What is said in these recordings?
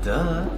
Duh.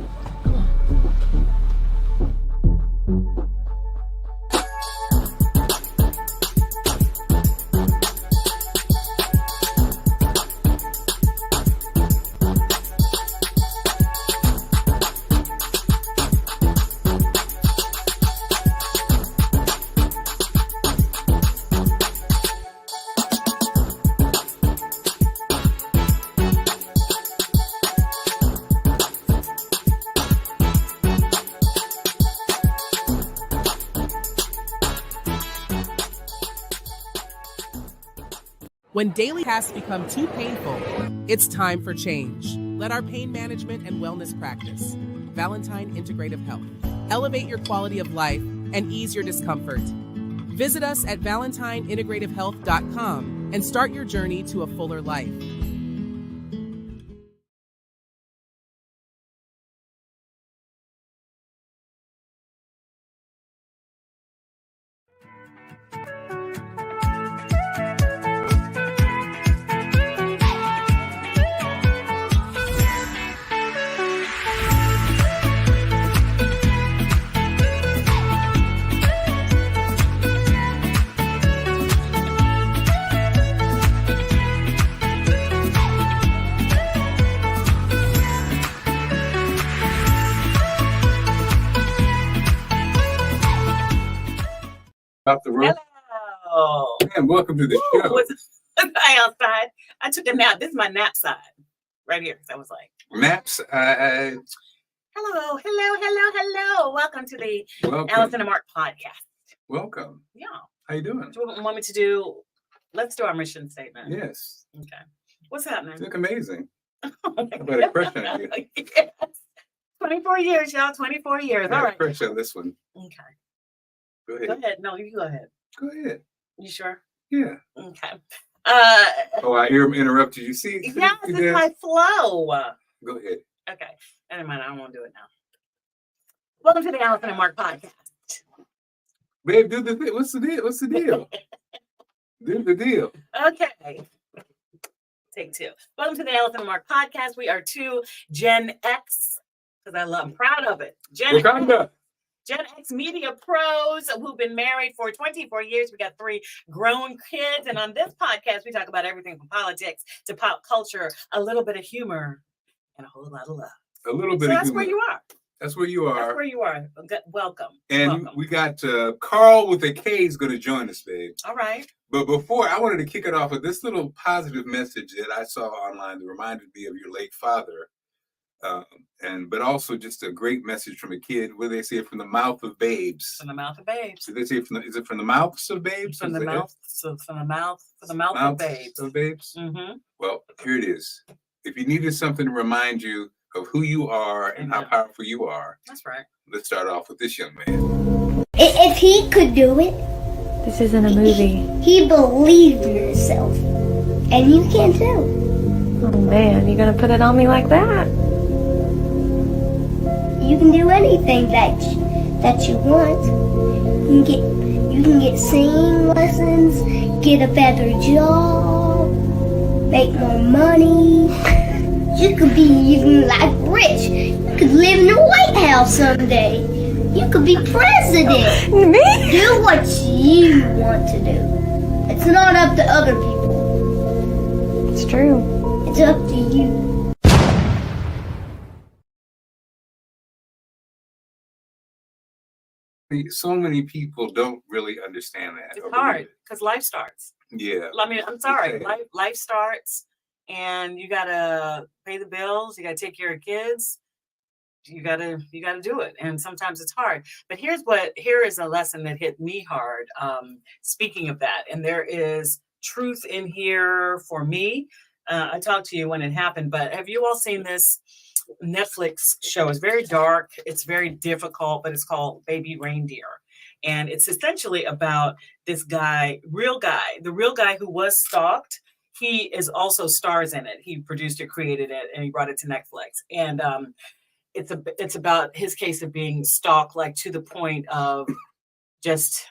When daily tasks become too painful, it's time for change. Let our pain management and wellness practice, Valentine Integrative Health, elevate your quality of life and ease your discomfort. Visit us at valentineintegrativehealth.com and start your journey to a fuller life. Off the roof. Hello. And welcome to the show. Was I outside? I took a nap. This is my nap side right here. So I was like, Maps. hello. Welcome to the Welcome. Allison Seymour Marc podcast. Welcome. Yeah. How you doing? Do you want me to do? Let's do our mission statement. Yes. Okay. What's happening? You look amazing. Oh I got a crush on you. Yes. 24 years, y'all. 24 years. I All got a right. crush on this one. Okay. Go ahead. Go ahead. No, you go ahead. Go ahead. You sure? Yeah. Okay. Oh, I interrupted you. See? Yeah, this is my flow. Go ahead. Okay. Never mind. I don't want to do it now. Welcome to the Allison and Marc podcast. Babe, do the thing. What's the deal? What's the deal? Do the deal. Okay. Take two. Welcome to the Allison and Marc podcast. We are two Gen X, because I'm proud of it. Wakanda. Gen X media pros who've been married for 24 years. We got 3 grown kids. And on this podcast, we talk about everything from politics to pop culture, a little bit of humor, and a whole lot of love. A little bit So of that's humor. where you are. That's where you are. That's where you are. Welcome. And Welcome. we got Carl with a K is going to join us, babe. All right. But before, I wanted to kick it off with this little positive message that I saw online that reminded me of your late father. But also just a great message from a kid. What do they say? From the mouth of babes. From the mouth of babes. Did they say is it from the mouths of babes? From the mouth. So from the mouth of babes. Of babes? Mm-hmm. Well, here it is. If you needed something to remind you of who you are and how powerful you are, that's right. Let's start off with this young man. If he could do it, this isn't a movie. He believed in himself, and you can too. Oh man, you gonna put it on me like that? You can do anything that you want. You can get singing lessons, get a better job, make more money. You could be even like rich. You could live in the White House someday. You could be president. Me? Do what you want to do. It's not up to other people. It's true. It's up to you. So many people don't really understand that. It's hard because life starts. Yeah. I mean, I'm sorry. Okay. Life starts, and you gotta pay the bills. You gotta take care of kids. You gotta do it, and sometimes it's hard. But here is a lesson that hit me hard. Speaking of that, and there is truth in here for me. I talked to you when it happened, but have you all seen this Netflix show? It's very dark. It's very difficult, but it's called Baby Reindeer. And it's essentially about this guy, the real guy who was stalked. He is also stars in it. He produced it, created it, and he brought it to Netflix. And it's about his case of being stalked, like to the point of just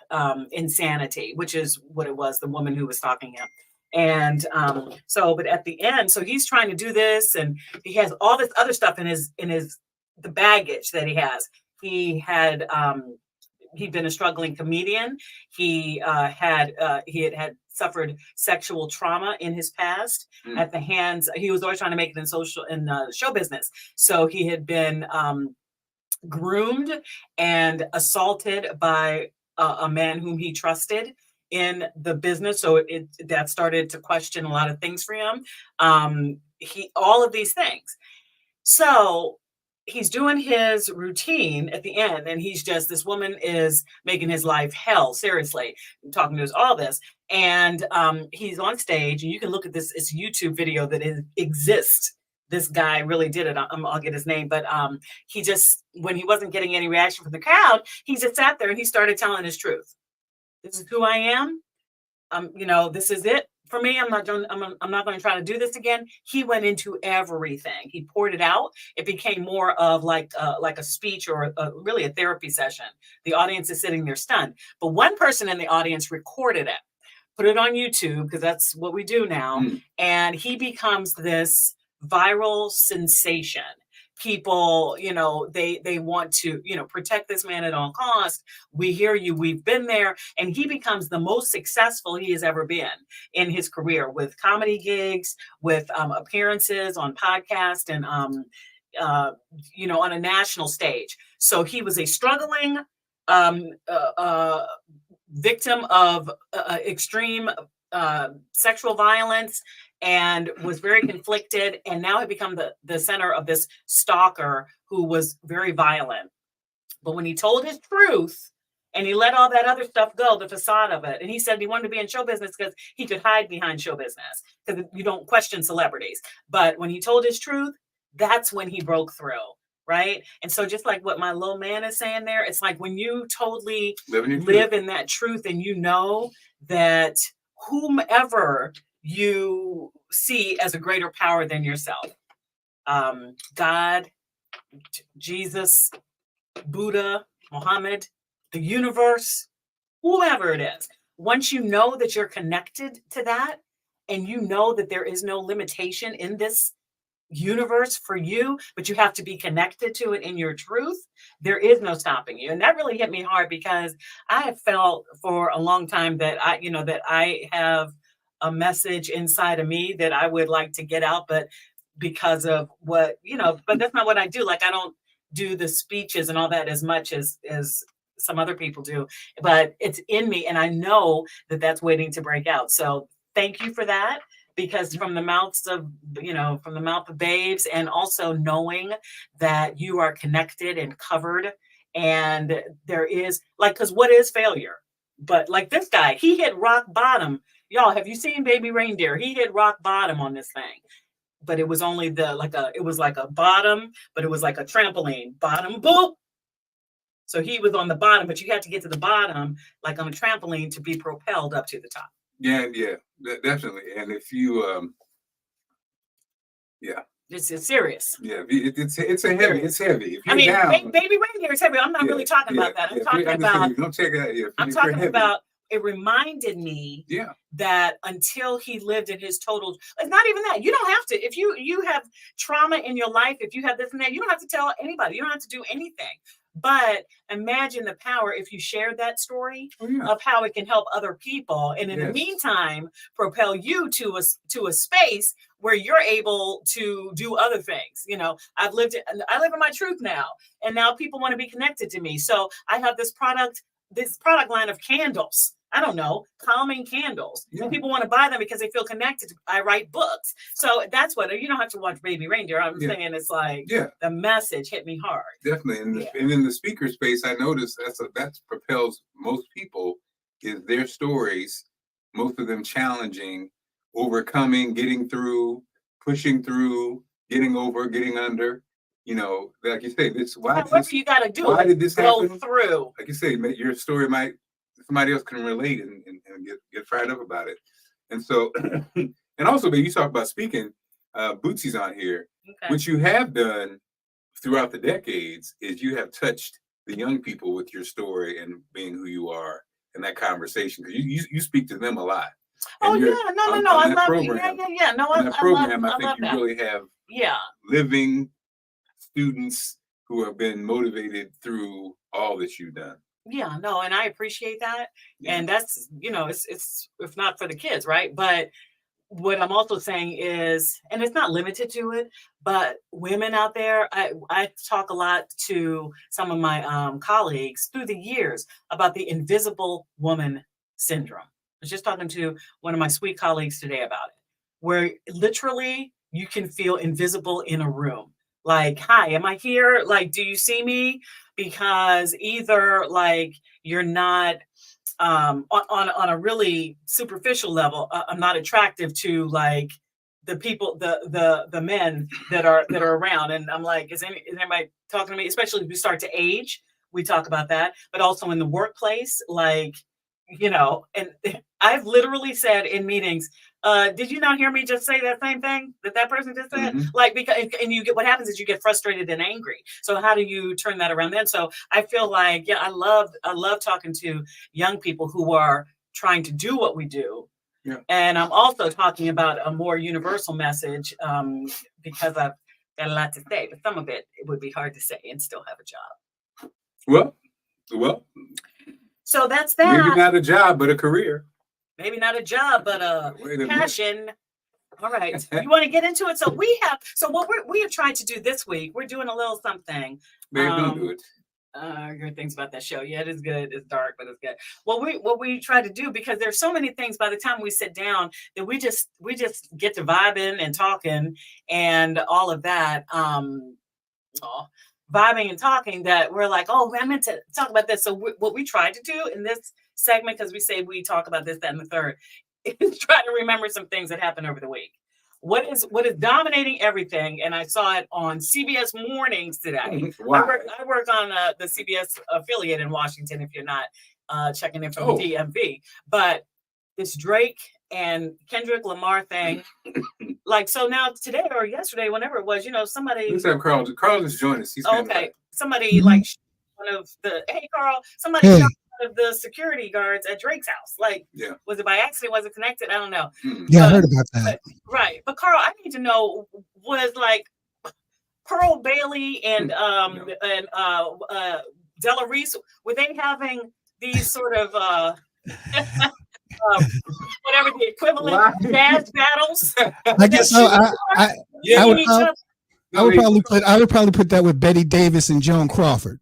insanity, which is what it was, the woman who was stalking him. And but at the end, so he's trying to do this, and he has all this other stuff in the baggage that he has. He had he'd been a struggling comedian. He had suffered sexual trauma in his past at the hands. He was always trying to make it in show business. So he had been groomed and assaulted by a man whom he trusted in the business. So that started to question a lot of things for him. All of these things. So he's doing his routine at the end, and this woman is making his life hell, seriously, talking to us all this. And he's on stage, and you can look at this. It's a YouTube video that exists. This guy really did it. I'll get his name, but when he wasn't getting any reaction from the crowd, he just sat there and he started telling his truth. This is who I am. This is it for me. I'm not going to try to do this again. He went into everything. He poured it out. It became more of like a speech or really a therapy session. The audience is sitting there stunned. But one person in the audience recorded it, put it on YouTube, because that's what we do now. And he becomes this viral sensation. People, they want to, protect this man at all costs. We hear you. We've been there. And he becomes the most successful he has ever been in his career, with comedy gigs, with appearances on podcasts, and, on a national stage. So he was a struggling victim of extreme sexual violence, and was very conflicted, and now had become the center of this stalker who was very violent. But when he told his truth and he let all that other stuff go, the facade of it, and he said he wanted to be in show business because he could hide behind show business, because you don't question celebrities. But when he told his truth, that's when he broke through, right? And so just like what my little man is saying there, it's like when you totally live in that truth, and that whomever you see as a greater power than yourself, God, Jesus, Buddha, Muhammad, the universe, whoever it is, once you know that you're connected to that, and you know that there is no limitation in this universe for you, but you have to be connected to it in your truth, there is no stopping you. And that really hit me hard, because I have felt for a long time that I have a message inside of me that I would like to get out, but because of but that's not what I do. Like, I don't do the speeches and all that as much as some other people do, but it's in me, and I know that that's waiting to break out. So thank you for that, because from the mouth of babes, and also knowing that you are connected and covered, and there is because what is failure? But like this guy, he hit rock bottom. Y'all, have you seen Baby Reindeer? He hit rock bottom on this thing, but it was only it was like a bottom, but it was like a trampoline bottom, boop. So he was on the bottom, but you had to get to the bottom like on a trampoline to be propelled up to the top. Yeah, definitely. And if you, it's serious. Yeah, it's heavy. It's heavy. I mean, Baby Reindeer is heavy. I'm not really talking about that. I'm talking about. Don't check it out. Yeah, I'm talking about. It reminded me Yeah. that until he lived in his total, it's not even that. You don't have to, if you have trauma in your life, if you have this and that, you don't have to tell anybody. You don't have to do anything. But imagine the power if you shared that story of how it can help other people. And in the meantime, propel you to a space where you're able to do other things. You know, I live in my truth now. And now people want to be connected to me. So I have this product line of candles. I don't know, calming candles. Yeah. People want to buy them because they feel connected. I write books. So that's what, you don't have to watch Baby Reindeer. I'm saying it's like the message hit me hard. Definitely. And in the speaker space, I noticed that propels most people is their stories, most of them challenging, overcoming, getting through, pushing through, getting over, getting under. You know, like you say, you got to do. Why did this happen? Go through. Like you say, your story somebody else can relate and get fired up about it. And so, and also, babe, you talk about speaking. Bootsy's on here. Okay. What you have done throughout the decades is you have touched the young people with your story and being who you are in that conversation. Because you speak to them a lot. Oh And yeah, you're no, on I that love program. yeah. No, On that program, I love think you that. really have Yeah. living students who have been motivated through all that you've done. Yeah, no, and I appreciate that. Yeah. And that's, it's if not for the kids, right? But what I'm also saying is, and it's not limited to it, but women out there, I talk a lot to some of my colleagues through the years about the invisible woman syndrome. I was just talking to one of my sweet colleagues today about it, where literally you can feel invisible in a room. Like, hi, am I here? Like, do you see me? Because either like you're not on a really superficial level, I'm not attractive to like the people, the men that are around. And I'm like, is anybody talking to me? Especially as we start to age, we talk about that, but also in the workplace, like, and I've literally said in meetings, did you not hear me just say that same thing that person just said? Mhm. Like, because, and you get, what happens is you get frustrated and angry. So how do you turn that around then? So I feel like, yeah, I love talking to young people who are trying to do what we do. Yeah. And I'm also talking about a more universal message, because I've got a lot to say, but some of it would be hard to say and still have a job. Well, So that's that. maybe not a job, but a career. Maybe not a job, but a Wait a minute. passion. All right. You want to get into it? So what we have tried to do this week, we're doing a little something. Babe, don't do it. Good things about that show. Yeah, it is good. It's dark, but it's good. What we try to do, because there's so many things by the time we sit down that we just get to vibing and talking and all of that. Vibing and talking that we're like, oh, I meant to talk about this. So what we tried to do in this segment, because we say we talk about this, that, and the third, is try to remember some things that happened over the week. What is dominating everything? And I saw it on CBS Mornings today. Wow. I work on the CBS affiliate in Washington, if you're not checking in from the DMV. But this Drake and Kendrick Lamar thing, like, so now today or yesterday, whenever it was, somebody. Let's have Carl. Carl just joined us. He's Okay. Somebody like one of the, hey Carl, somebody shot one of the security guards at Drake's house. Like, Yeah. Was it by accident? Was it connected? I don't know. Yeah, I heard about that. Right. But Carl, I need to know, was like Pearl Bailey and Della Reese, were they having these sort of whatever the equivalent jazz battles? I guess I would probably put that with Betty Davis and Joan Crawford.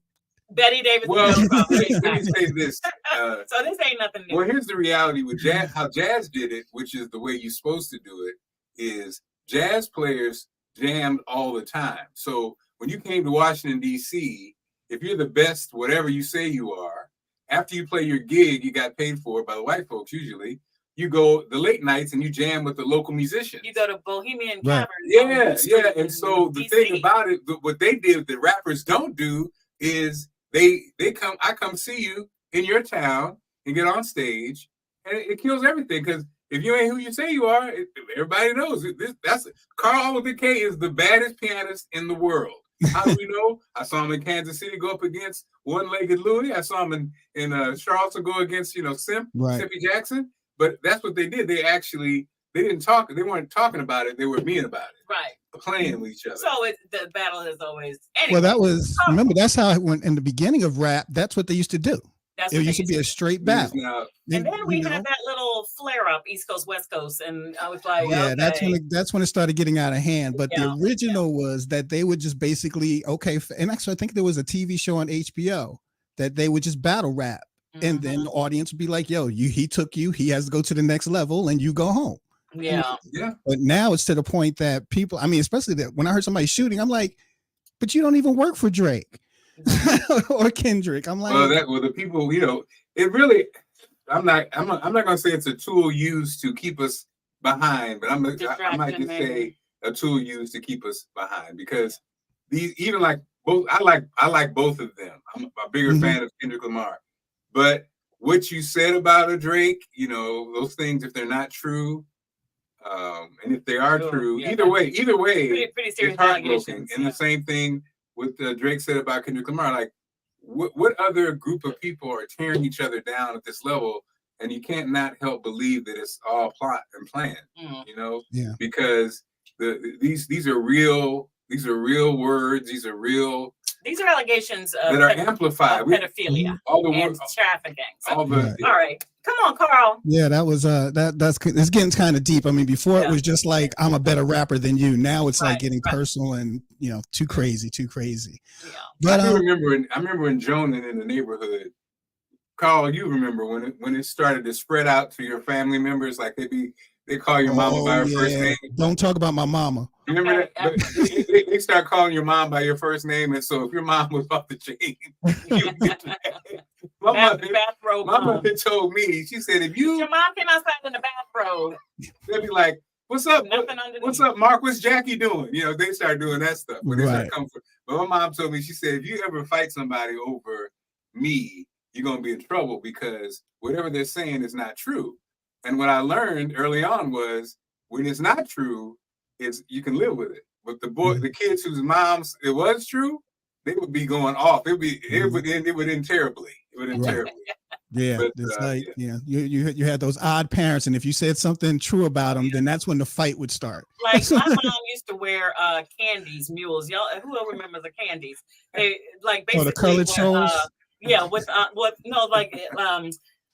Betty Davis. Well, and Joan Crawford. let me say this. So this ain't nothing new. Well, here's the reality with jazz. How jazz did it, which is the way you're supposed to do it, is jazz players jammed all the time. So when you came to Washington, D.C., if you're the best, whatever you say you are, after you play your gig, you got paid for by the white folks usually. You go the late nights and you jam with the local musicians. You go to Bohemian Right. Cavern. Yeah. And so the thing about it, what they did that rappers don't do is they come. I come see you in your town and get on stage, and it kills everything because if you ain't who you say you are, everybody knows it. That's Carl K is the baddest pianist in the world. How do we know? I saw him in Kansas City go up against One-Legged Louie. I saw him in Charleston go against Simpy Jackson. But that's what they did. They didn't talk. They weren't talking about it. They were being about it. Right. Playing with each other. So the battle is always. Well, Anyway, that was remember that's how it went in the beginning of rap. That's what they used to do. It used to be a straight battle. And then we had that little flare up, East Coast, West Coast, and I was like, yeah, okay. that's when it started getting out of hand. But the original was that they would just basically and actually I think there was a TV show on HBO that they would just battle rap, and then the audience would be like, "Yo, he took you. He has to go to the next level, and you go home." Yeah. But now it's to the point that people, I mean, especially that when I heard somebody shooting, I'm like, "But you don't even work for Drake." Or Kendrick. I'm like, the people, it really. I'm not gonna say it's a tool used to keep us behind, but I might just say a tool used to keep us behind because these even like both. I like both of them. I'm a bigger fan of Kendrick Lamar, but what you said about a Drake, those things, if they're not true, and if they are true, either way, pretty serious it's heartbroken. And the same thing. What Drake said about Kendrick Lamar, like what other group of people are tearing each other down at this level and you can't not help believe that it's all plot and plan. You know, Yeah. because these are real words. These are allegations of that are amplified. Of pedophilia all the and trafficking. So, all right. Come on, Carl. Yeah, that was it's getting kind of deep. I mean, before it was just like I'm a better rapper than you. Now it's like getting personal and too crazy. Yeah. But I remember when Joan and in the neighborhood. Carl, you remember when it started to spread out to your family members, like they call your mama by her first name. Don't talk about my mama. Remember that? They start calling your mom by your first name, and so if your mom was off the chain, my mother told me, she said, if your mom came outside in the bathrobe, they'd be like, "What's up? What's up, Mark? What's Jackie doing?" They start doing that stuff. When they start coming for, but my mom told me, she said, if you ever fight somebody over me, you're gonna be in trouble because whatever they're saying is not true. And what I learned early on was when it's not true, you can live with it. But the kids whose moms it was true, they would be going off. It would end terribly. It would end terribly. Yeah, but, it's you had those odd parents, and if you said something true about them, then that's when the fight would start. Like my mom used to wear candies, mules. Y'all, who remembers the candies? They like basically the colored souls.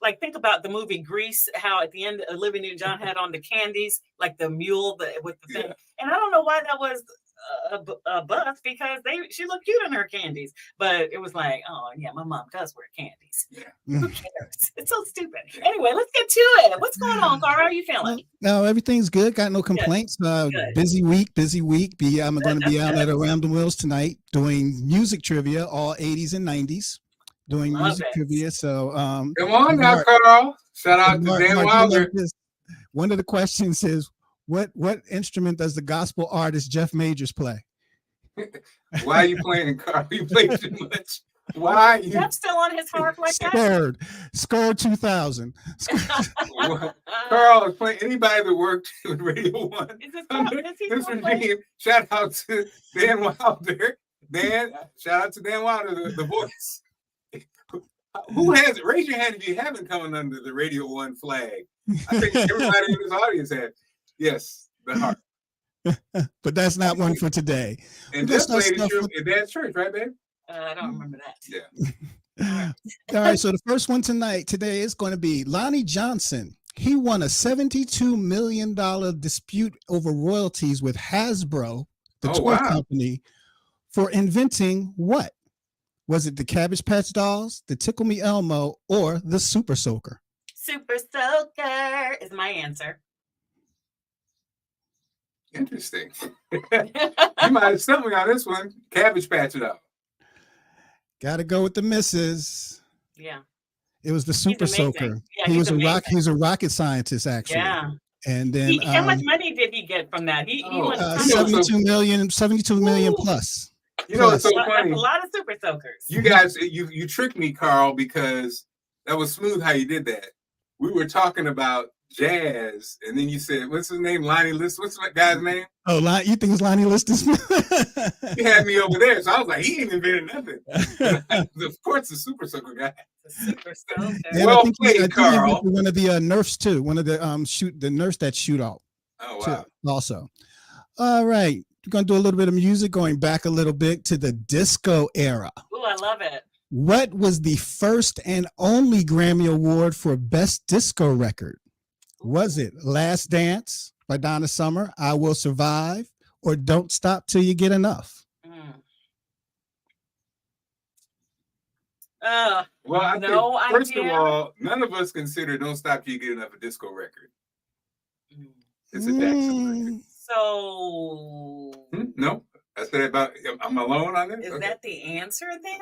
Like think about the movie Grease, how at the end Olivia Newton-John had on the candies, like the mule with the thing. And I don't know why that was a buzz because she looked cute in her candies. But it was like, oh yeah, my mom does wear candies. Yeah. Who cares? It's so stupid. Anyway, let's get to it. What's going on, Carl? How are you feeling? No, everything's good. Got no complaints. Busy week. I'm going to be out at Around the Wheels tonight doing music trivia, all 80s and 90s. Doing music trivia. So come on now, Carl. Shout out to Dan Wilder. One of the questions is what instrument does the gospel artist Jeff Majors play? Why are you playing, Carl? You play too much. Why? Jeff's still on his harp like that? Scared 2000. Carl is playing. Anybody that worked with Radio 1. This regime. Shout out to Dan Wilder. Shout out to Dan Wilder, the voice. Who has it? Raise your hand if you haven't come under the Radio 1 flag. I think everybody in this audience has. Yes, the harp. But that's not one for today. And this played in Dad's church, right, babe? I don't remember that. Yeah. All right. So the first one today is going to be Lonnie Johnson. He won a $72 million dispute over royalties with Hasbro, the toy company, for inventing what? Was it the Cabbage Patch Dolls, the Tickle Me Elmo, or the Super Soaker? Super Soaker is my answer. Interesting. You might have stumped me on this one. Cabbage Patch Dolls. Got to go with the missus. Yeah. It was the Super Soaker. Yeah, he was a rocket scientist, actually. Yeah. And then how much money did he get from that? He won 72 million plus. It's so funny. That's a lot of Super Soakers. You guys, you tricked me, Carl, because that was smooth how you did that. We were talking about jazz, and then you said, "What's his name? Lonnie Liston." What's that guy's name? Oh, you think it's Lonnie Liston? You had me over there, so I was like, "He ain't invented nothing." Of course, the Super Soaker guy. The Super Soaker. Yeah, well played, Carl. One of the Nerfs too. One of the the Nerfs that shoot out. Oh wow! Too, also, all right. We're going to do a little bit of music, going back a little bit to the disco era. Oh, I love it. What was the first and only Grammy Award for Best Disco Record? Was it Last Dance by Donna Summer, I Will Survive, or Don't Stop Till You Get Enough? Well, first of all, none of us consider Don't Stop Till You Get Enough a disco record. It's a Jackson record. So no, I said about. I'm alone on it. Is that the answer then?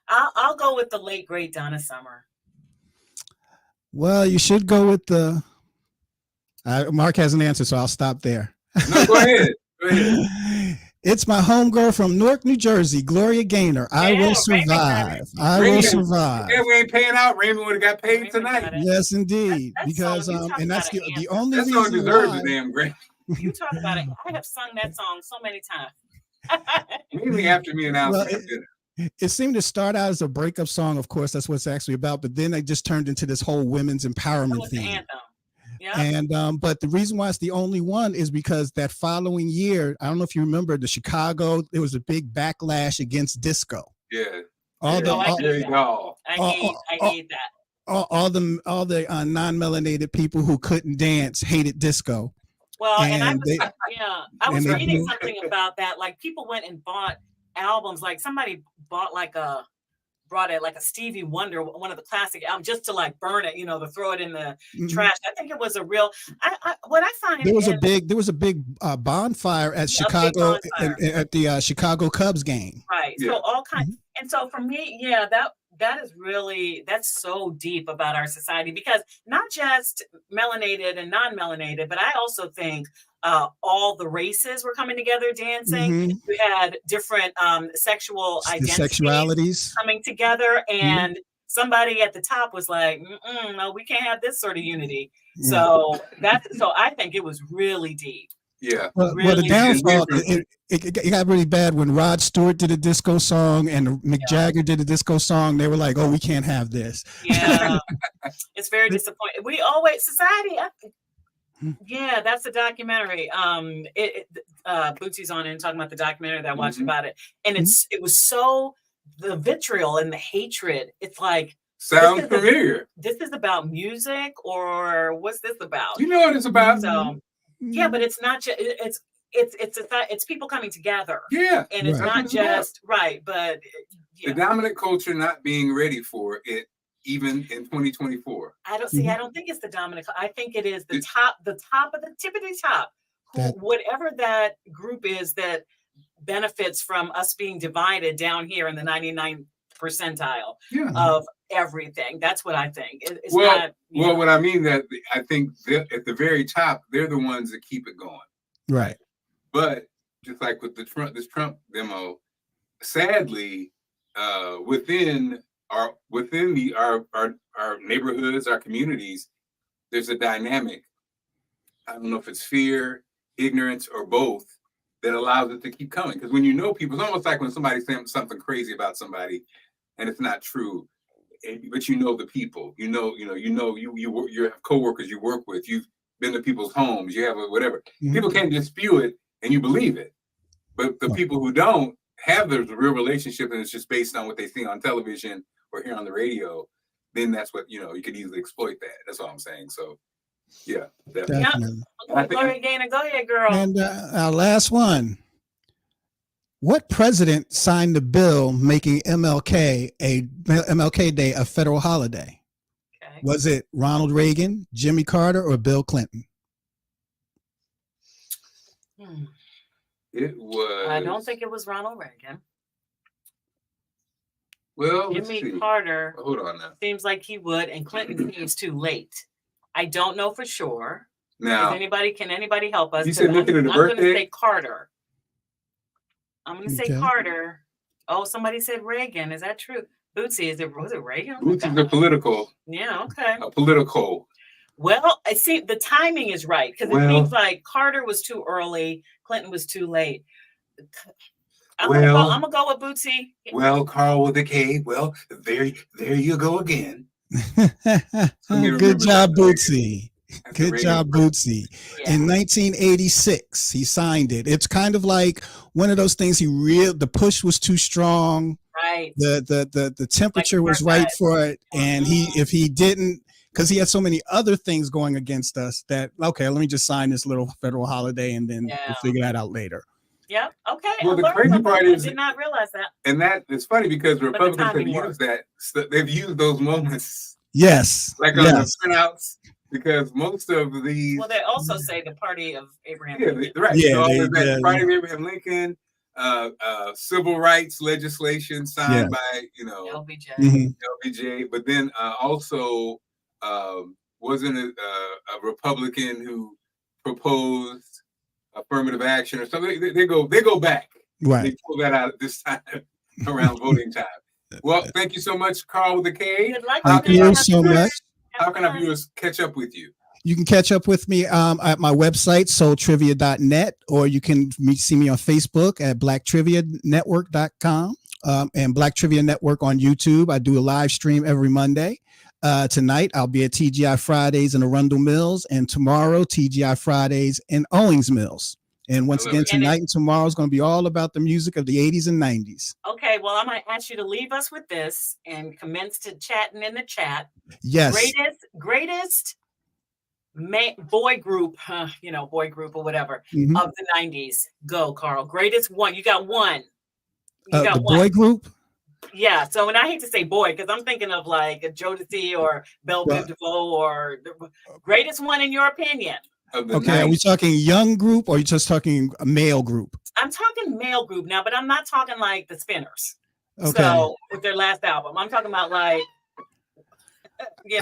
I'll go with the late great Donna Summer. Well, you should go with the. Mark has an answer, so I'll stop there. No, go ahead. Go ahead. It's my homegirl from Newark, New Jersey, Gloria Gaynor. I Will Survive. I Will Survive. Yeah, we ain't paying out. Raymond would have got paid tonight. Yes, indeed. Because and that's the only reason. That song deserves a damn Grammy. You talk about it. I have sung that song so many times. Mainly after me and Allison. It seemed to start out as a breakup song. Of course, that's what it's actually about. But then it just turned into this whole women's That empowerment was the theme. anthem. Yeah. And but the reason why it's the only one is because that following year, I don't know if you remember there was a big backlash against disco. Yeah. All the Oh, I all, hate that. doll. I all, hate all, that. all the non-melanated people who couldn't dance hated disco. Well, and I And was, they I was and they reading blew, something about that. Like people went and bought albums. Like somebody brought it like a Stevie Wonder, one of the classic albums, just to like burn it, to throw it in the mhm. trash. I think it was a real. What I find There was a big bonfire at a big Chicago bonfire. at the Chicago Cubs game. Right. Yeah. So all kinds. Mhm. And so for me, that is really, that's so deep about our society, because not just melanated and non-melanated, but I also think all the races were coming together dancing. Mhm. We had different sexual The identities sexualities. coming together, Mhm. and somebody at the top was like, no, we can't have this sort of unity. Yeah. So I think it was really deep. Yeah. Well, the Really downfall, different. it got really bad when Rod Stewart did a disco song and Mick Jagger did a disco song. They were like, "Oh, we can't have this." Yeah, it's very disappointing. We always society. Yeah, that's the documentary. Bootsy's on it and talking about the documentary that I watched Mhm. about it, and it was so, the vitriol and the hatred. It's like, Sounds is familiar. this is about music, or what's this about? You know what it's about? So yeah, but it's not just it's people coming together, Yeah. and it's Right. not That's what it's about. just right, but The dominant culture not being ready for it, even in 2024. I don't Mhm. I don't think it's the dominant. I think it is the It- top of the tippity top. That- Whatever that group is that benefits from us being divided down here in the 99th percentile Yeah. of everything. That's what I think. It's Well, not. well, what I mean that I think at the very top, they're the ones that keep it going. Right. But just like with this Trump demo, sadly, within our neighborhoods, our communities, there's a dynamic. I don't know if it's fear, ignorance, or both, that allows it to keep coming. Because when you know people, it's almost like when somebody's saying something crazy about somebody, and it's not true. But you know the people. You have coworkers you work with. You've been to people's homes. You have whatever. Mhm. People can't just spew it, and you believe it. But the Right. people who don't have the real relationship, and it's just based on what they see on television or hear on the radio, then that's what you could easily exploit that. That's all I'm saying. So, yeah, definitely. Definitely. Gloria Gaynor, go ahead, girl. And our last one. What president signed the bill making MLK Day a federal holiday? Okay. Was it Ronald Reagan, Jimmy Carter, or Bill Clinton? It was. I don't think it was Ronald Reagan. Well, let's Jimmy see. Carter Hold on now. seems like he would, and Clinton seems too late. I don't know for sure. Now, Can anybody help us? You said looking at the I'm going to birthday? say Carter. I'm going to say Okay. Carter. Oh, somebody said Reagan. Is that true? Bootsy, was it Reagan? Boots is a political. Yeah, okay. Well, I see the timing is right, because it seems like Carter was too early, Clinton was too late. I'm gonna go with Bootsy. well, Carl with a K. Well, there you go again. Good job, Bootsy. That's Good Reagan. job, Bootsy. Yeah. In 1986, he signed it. It's kind of like one of those things. The push was too strong. Right. The temperature was right for it, and if he didn't, because he had so many other things going against us, that okay, let me just sign this little federal holiday, and then we'll figure that out later. Yep. Okay. Well, I the learned crazy something. part I is- did not realize that. And that it's funny because the Republicans have timing used that. They've used those moments Yes. like on yes. the printouts, because most of these. Well, they also say the party of Abraham Yeah, Lincoln. right. Yeah, So all they- of that yeah, Friday of Abraham Lincoln, civil rights legislation signed by LBJ. Mhm. LBJ, but then also wasn't a Republican who proposed affirmative action or something. They go back. Right. They pull that out this time around voting time. Well, thank you so much, Carl with a K. Good luck. Thank can you I- so much. How can our viewers catch up with you? You can catch up with me at my website, soultrivia.net, or you can see me on Facebook at blacktrivianetwork.com. and Black Trivia Network on YouTube. I do a live stream every Monday. Tonight, I'll be at TGI Fridays in Arundel Mills, and tomorrow, TGI Fridays in Owings Mills. And once again, tonight and tomorrow is going to be all about the music of the 80s and 90s. Okay, well, I'm going to ask you to leave us with this and commence to chatting in the chat. Yes. Greatest boy group, boy group or whatever, of the 90s. Go, Carl. Greatest one. You got one. The boy group? Yeah. So, and I hate to say boy because I'm thinking of like a Jodeci or Belle Biv DeVoe or the greatest one in your opinion. Okay, are we talking young group or are you just talking a male group? I'm talking male group now, but I'm not talking like the Spinners. Okay. So with their last album, I'm talking about like.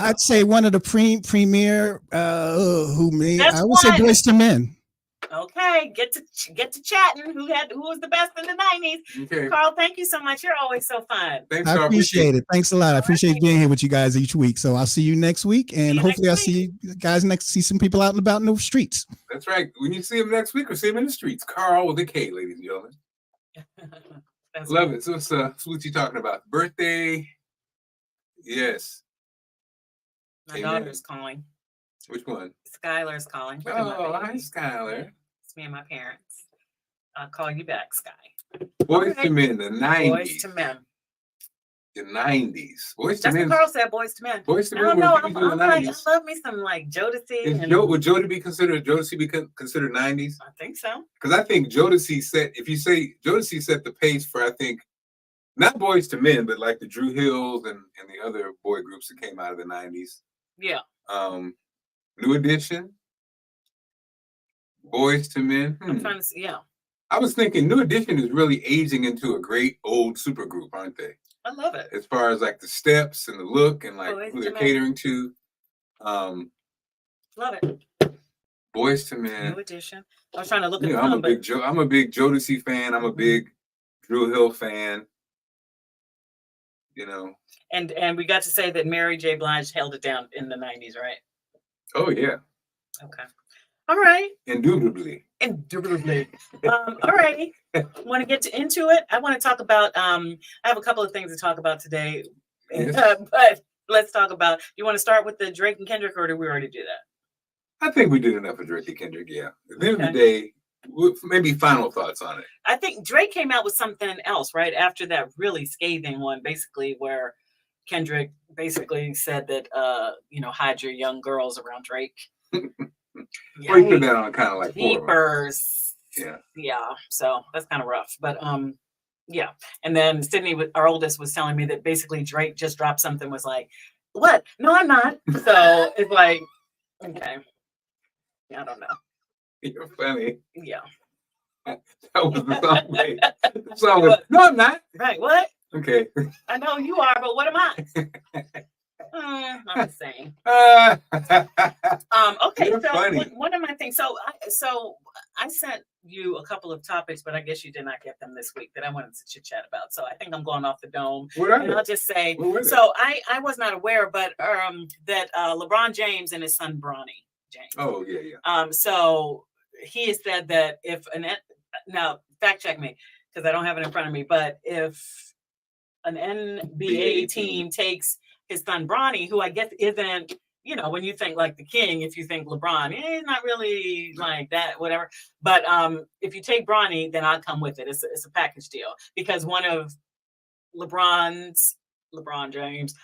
I'd say one of the premier I would say Boys to Men. Okay, get to chatting. Who was the best in the 90s? Okay. Carl, thank you so much. You're always so fun. Thanks, I appreciate it. Thanks a lot. I appreciate being here with you guys each week. So I'll see you next week, and hopefully I'll see you guys see some people out and about in the streets. That's right. When you see them next week, or see them in the streets. Carl with a K, ladies and gentlemen. Love it. So what you talking about? Birthday? Yes. My daughter's calling. Which one? Skylar's calling. Oh, hi, Skylar. It's me and my parents. I'll call you back, Sky. Boys to Men, the 90s. Boys to Men. The 90s. Boys to Men. That's what Carl said, Boys to Men. Boys to Men. I love me some like Jodeci. Would Jodeci be considered 90s? I think so. Because I think Jodeci set the pace for, I think, not Boys to Men, but like the Drew Hills and the other boy groups that came out of the 90s. Yeah. New Edition, Boys to Men. I'm trying to see. Yeah. I was thinking New Edition is really aging into a great old super group, aren't they? I love it. As far as like the steps and the look and like who they're catering to. Love it. Boys to Men. New Edition. I was trying to look at I'm a big Jodeci fan. I'm a big Drew Hill fan. And we got to say that Mary J. Blige held it down in the 90s, right? Oh yeah. Okay. All right. Indubitably. All righty. Want to get into it? I want to talk about. I have a couple of things to talk about today, yes. But let's talk about. You want to start with the Drake and Kendrick, or did we already do that? I think we did enough of Drake and Kendrick. Yeah. At the end of the day, maybe final thoughts on it. I think Drake came out with something else right after that really scathing one, basically where Kendrick basically said that hide your young girls around Drake. Or he put that on kind of like peepers. Yeah. So that's kind of rough, but yeah. And then Sydney, our oldest, was telling me that basically Drake just dropped something. Was like, what? No, I'm not. So it's like, okay, I don't know. You're funny. Yeah. That was the song. The song was, no, I'm not. Right. What? Okay. I know you are, but what am I? I'm just saying. Okay. You're so funny. one of my things. So I sent you a couple of topics, but I guess you did not get them this week that I wanted to chit chat about. So I think I'm going off the dome. And I'll just say. So I was not aware, but that LeBron James and his son Bronny James. Oh yeah. So he has said that if now fact check me because I don't have it in front of me, but if an NBA team takes his son Bronny, who I guess isn't, when you think like the king, if you think LeBron, he's not really like that, whatever. But if you take Bronny, then I'll come with it. It's a package deal because one of LeBron James,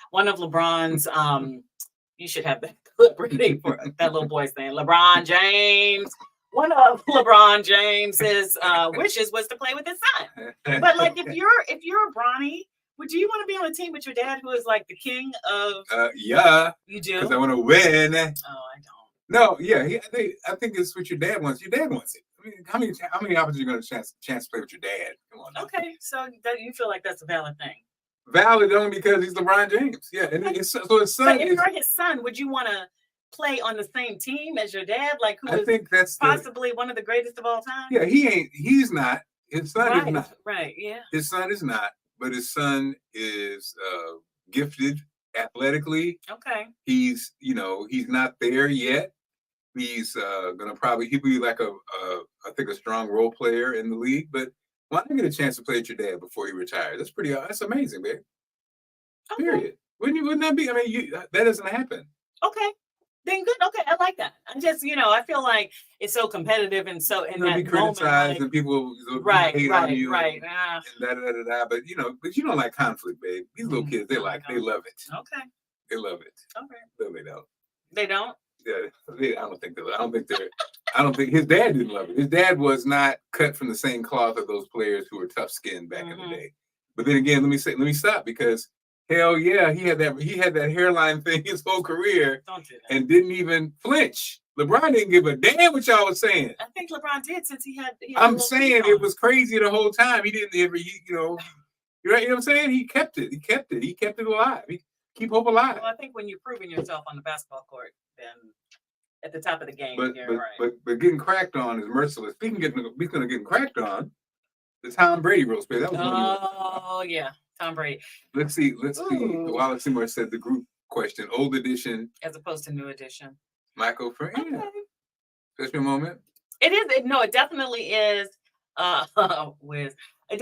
you should have that clip ready for that little boy saying LeBron James. One of LeBron James's wishes was to play with his son. But like, if you're Bronny, would you want to be on a team with your dad, who is like the king of? Yeah. You do. Because I want to win. Oh, I don't. No, yeah, I think it's what your dad wants. Your dad wants it. I mean, how many opportunities are you going to chance to play with your dad? Come on. Now. Okay, so you feel like that's a valid thing. Valid only because he's LeBron James. Yeah, and so his son. But if you're his son, would you want to play on the same team as your dad? Like, who I think that's possibly one of the greatest of all time? Yeah, he's not. His son is not. Right, yeah. His son is not, but his son is gifted athletically. Okay. He's not there yet. He's he'll be like a strong role player in the league, but Well, I get a chance to play with your dad before he retired. That's amazing, babe. Okay. Period. Wouldn't that be? I mean, that doesn't happen. Okay. Then good. Okay, I like that. I just, I feel like it's so competitive and so in that be criticized moment, and people right, hate on you right. and da. But you don't like conflict, babe. These little kids, they love it. Okay. They love it. Okay. No, they don't. They don't? Yeah, I don't think they're. I don't think his dad didn't love it. His dad was not cut from the same cloth of those players who were tough skinned back in the day. But then again, let me stop because hell yeah, he had that hairline thing his whole career. Don't do that. And didn't even flinch. LeBron didn't give a damn what y'all was saying. I think LeBron did since he had I'm saying it was crazy the whole time. He didn't ever, you're right. You know what I'm saying? He kept it. He kept it alive. He keep hope alive. Well, I think when you're proving yourself on the basketball court, then at the top of the game, you're right. But getting cracked on is merciless. Speaking of getting cracked on, the Tom Brady roast. That was yeah, Tom Brady. Let's see. Allison Seymour said the group question, old edition as opposed to new edition. Michael for special moment. It is. It definitely is. It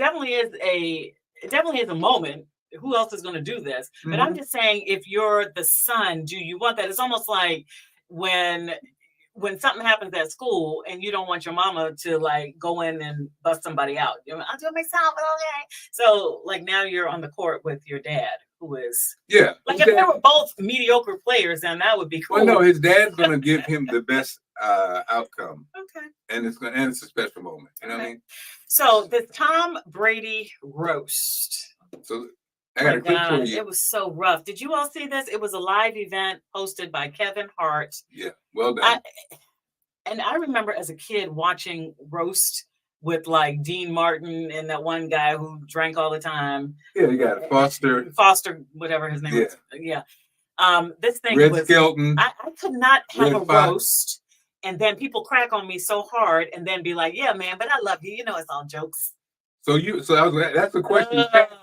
definitely is a moment. Who else is going to do this? Mm-hmm. But I'm just saying, if you're the son, do you want that? It's almost like when something happens at school and you don't want your mama to like go in and bust somebody out. I'll do it myself, okay. So like now you're on the court with your dad, who is like if they were both mediocre players, then that would be cool. Well, no, his dad's going to give him the best outcome. Okay. And it's a special moment. You know what I mean? So the Tom Brady roast. So I got a clip for you. It was so rough. Did you all see this? It was a live event hosted by Kevin Hart. Yeah, well done. I remember as a kid watching roast with like Dean Martin and that one guy who drank all the time. Yeah, you got it. Foster, whatever his name was. Yeah. This thing Red was. Skelton. I could not have a roast, and then people crack on me so hard, and then be like, "Yeah, man, but I love you. You know, it's all jokes." That's the question.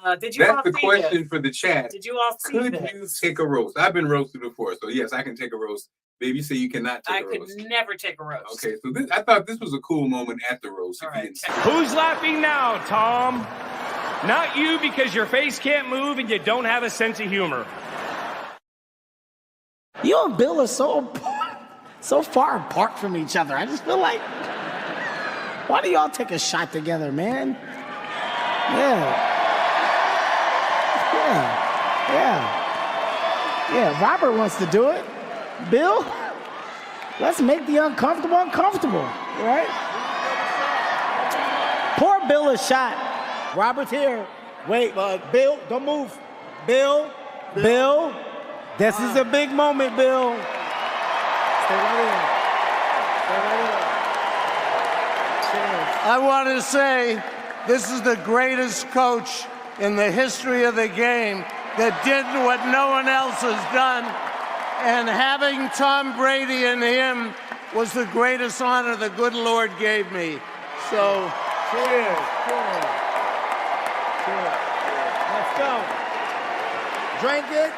That's the question for the chat. Did you all see this? Could you take a roast? I've been roasted before, so yes, I can take a roast. Baby, you say you cannot take a roast. I could never take a roast. Okay, so I thought this was a cool moment at the roast. Who's laughing now, Tom? Not you, because your face can't move and you don't have a sense of humor. You and Bill are so far apart from each other. I just feel like, why do y'all take a shot together, man? Yeah, Robert wants to do it. Bill, let's make the uncomfortable uncomfortable, right? Pour Bill a shot. Robert's here. Wait, Bill, don't move. Bill, this is a big moment, Bill. Stay right here. I wanted to say this is the greatest coach in the history of the game that did what no one else has done. And having Tom Brady and him was the greatest honor the good Lord gave me. So, cheers. Let's go. Drink it.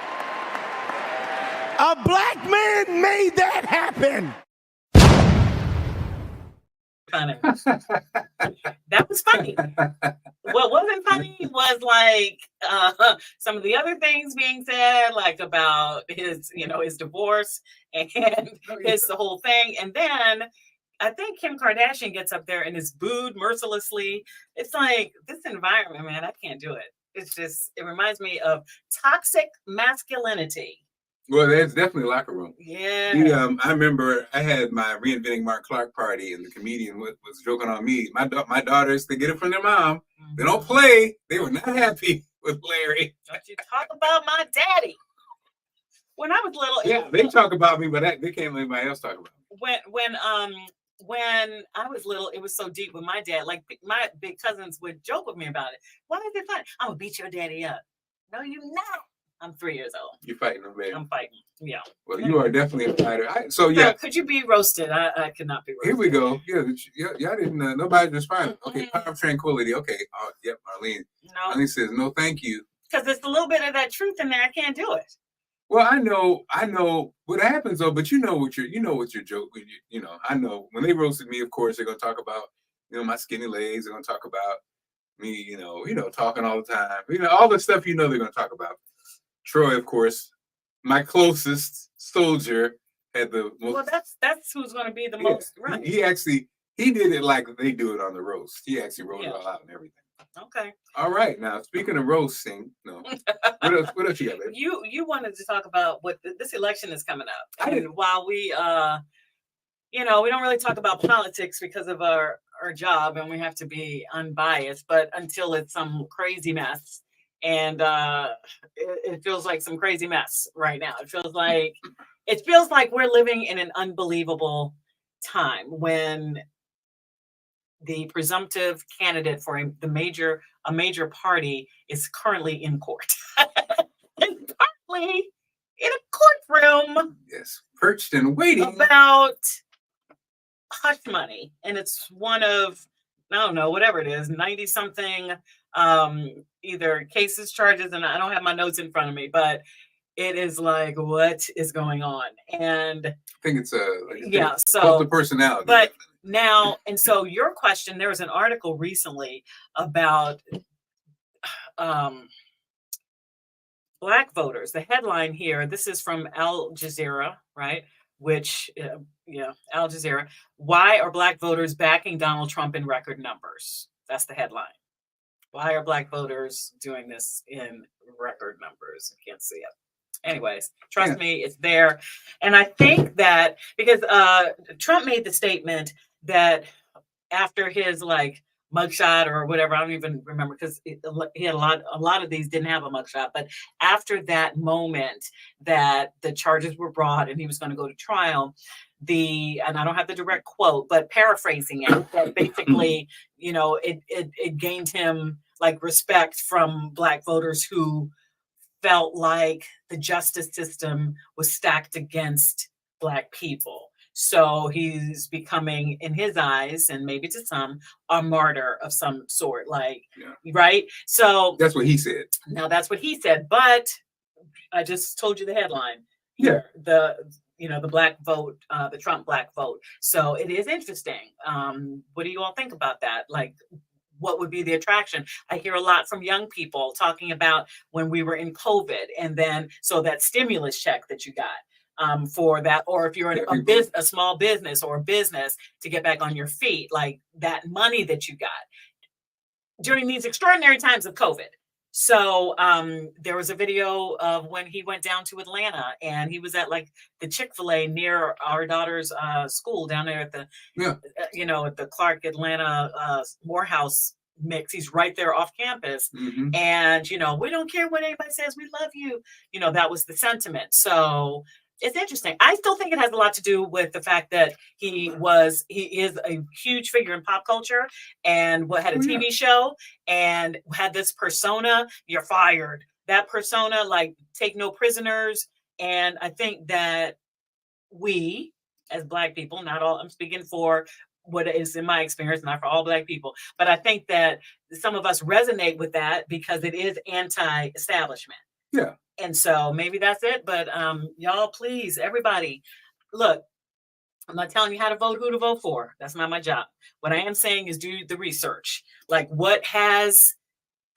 A black man made that happen. Funny. That was funny. What wasn't funny was like some of the other things being said, like about his divorce and the whole thing. And then I think Kim Kardashian gets up there and is booed mercilessly. It's like this environment, man, I can't do it. It reminds me of toxic masculinity. Well, that's definitely a locker room. Yeah. I remember I had my Reinventing Marc Clarke party, and the comedian was joking on me. My daughters, they get it from their mom. Mm-hmm. They don't play. They were not happy with Larry. Don't you talk about my daddy? When I was little, they talk about me, but they can't let anybody else talk about me. When I was little, it was so deep with my dad. Like my big cousins would joke with me about it. Why is it funny? I'm gonna beat your daddy up. No, you're not. I'm 3 years old. You're fighting them, baby. I'm fighting. Yeah. Well, you are definitely a fighter. So could you be roasted? I could not be roasted. Here we go. Y'all didn't. Nobody responded. Okay, power of tranquility. Okay. Yep. Arlene. No. Arlene says no, thank you. Because there's a little bit of that truth in there. I can't do it. Well, I know what happens though. But you know what your joke. I know when they roasted me. Of course, they're gonna talk about my skinny legs. They're gonna talk about Me, talking all the time. All the stuff they're going to talk about. Troy, of course, my closest soldier, had the most. Well, that's who's going to be the most right. He did it like they do it on the roast. He actually wrote it all out and everything. Okay. All right. Now, speaking of roasting, what else you got, baby? You wanted to talk about what this election is coming up. And while we we don't really talk about politics because of our job, and we have to be unbiased, but until it's some crazy mess. And it feels like some crazy mess right now. It feels like we're living in an unbelievable time when the presumptive candidate for a major party is currently in court. And partly in a courtroom. Yes, perched and waiting. About hush money. And it's one of, I don't know, whatever it is, 90-something either cases, charges, and I don't have my notes in front of me, but it is like, what is going on? And I think it's so the personality. But now, and so your question, there was an article recently about Black voters. The headline here, this is from Al Jazeera, right? Which, Al Jazeera. Why are Black voters backing Donald Trump in record numbers? That's the headline. Why are Black voters doing this in record numbers? I can't see it. Anyways, trust me, it's there. And I think that because Trump made the statement that after his mugshot or whatever, I don't even remember because he had a lot of these didn't have a mugshot, but after that moment that the charges were brought and he was going to go to trial, and I don't have the direct quote, but paraphrasing it, that basically, it gained him respect from Black voters who felt like the justice system was stacked against Black people. So he's becoming, in his eyes, and maybe to some, a martyr of some sort, right? So that's what he said. Now that's what he said, but I just told you the headline. Yeah. The Black vote, the Trump Black vote. So it is interesting. What do you all think about that? What would be the attraction? I hear a lot from young people talking about when we were in COVID, and then so that stimulus check that you got for that, or if you're in a small business or a business to get back on your feet, that money that you got during these extraordinary times of COVID. So there was a video of when he went down to Atlanta, and he was at the Chick-fil-A near our daughter's school down there at the, at the Clarke Atlanta Morehouse mix. He's right there off campus. Mm-hmm. And, we don't care what anybody says. We love you. That was the sentiment. So it's interesting. I still think it has a lot to do with the fact that he is a huge figure in pop culture and had a TV show and had this persona, you're fired. That persona, take no prisoners. And I think that we, as Black people, not all, I'm speaking for what is in my experience, not for all Black people, but I think that some of us resonate with that because it is anti-establishment. Yeah. And so maybe that's it. But y'all, please, everybody, look, I'm not telling you how to vote, who to vote for. That's not my job. What I am saying is do the research. What has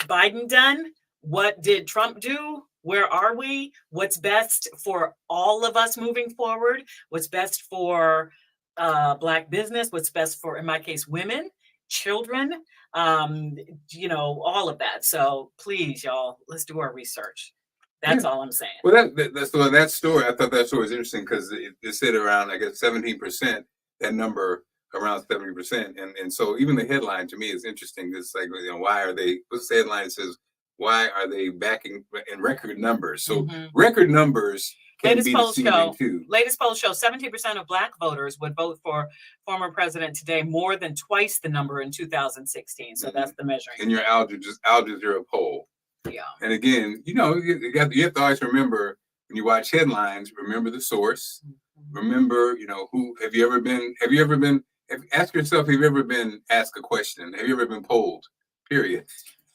Biden done? What did Trump do? Where are we? What's best for all of us moving forward? What's best for Black business? What's best for, in my case, women, children, all of that. So please, y'all, let's do our research. That's all I'm saying. Well, that story, I thought that story was interesting because it said around, I guess, 17%, that number around 70%. And so even the headline to me is interesting. It's why are they, what's the headline? It says, why are they backing in record numbers? So record numbers can be deceiving too. Latest polls show 17% of Black voters would vote for former president today, more than twice the number in 2016. So that's the measuring. In your Al Jazeera poll. Yeah. And again, you have to always remember when you watch headlines, remember the source. Remember, who have you ever been, ask yourself, have you ever been asked a question? Have you ever been polled? Period.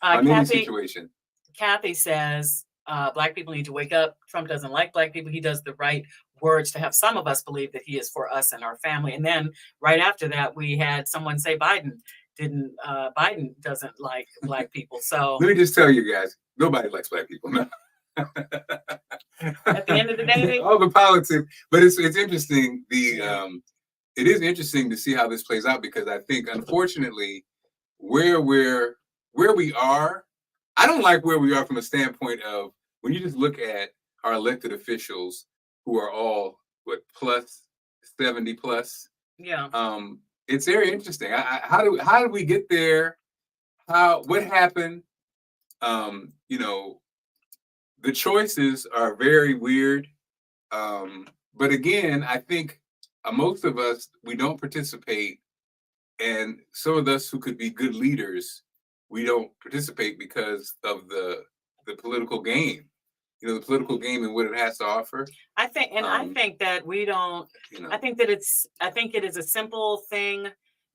On any situation. Kathy says, Black people need to wake up. Trump doesn't like Black people. He does the right words to have some of us believe that he is for us and our family. And then right after that, we had someone say Biden Biden doesn't like black people. So let me just tell you guys, nobody likes black people. No. At the end of the day, all the politics, but it's interesting. It is interesting to see how this plays out, because I think, unfortunately, where we are, I don't like where we are from a standpoint of when you just look at our elected officials who are all plus 70 plus. Yeah. It's very interesting. How did we get there? What happened? The choices are very weird. But again, I think most of us, we don't participate. And some of us who could be good leaders, we don't participate because of the political game. The political game and what it has to offer. I think that we don't. I think it is a simple thing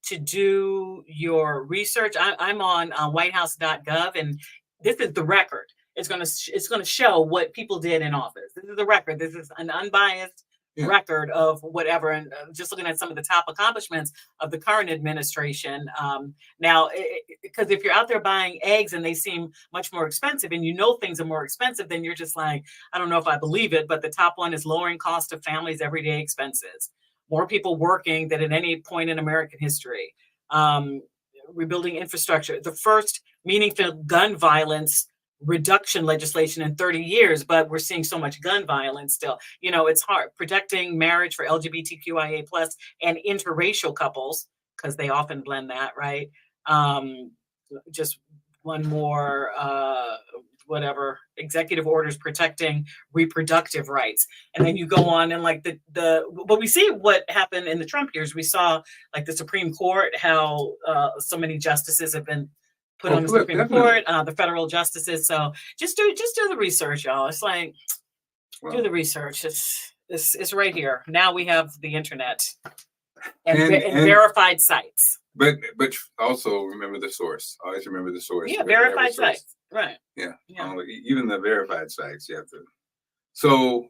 to do your research. I'm on whitehouse.gov, and this is the record. It's going to show what people did in office. This is the record. This is an unbiased record of whatever. And just looking at some of the top accomplishments of the current administration. Now, because if you're out there buying eggs and they seem much more expensive, and things are more expensive, then you're just like, I don't know if I believe it. But the top one is lowering cost of families' everyday expenses. More people working than at any point in American history. Rebuilding infrastructure. The first meaningful gun violence reduction legislation in 30 years, but we're seeing so much gun violence still. It's hard. Protecting marriage for LGBTQIA+ and interracial couples, because they often blend that, right? Just one more, executive orders protecting reproductive rights. And then you go on and but we see what happened in the Trump years. We saw the Supreme Court, how so many justices have been put on the Supreme Court, the federal justices. So just do the research, y'all. It's do the research. It's right here. Now we have the internet and verified sites. But also remember the source. Always remember the source. Yeah, verified sites. Right. Yeah. Even the verified sites, you have to. So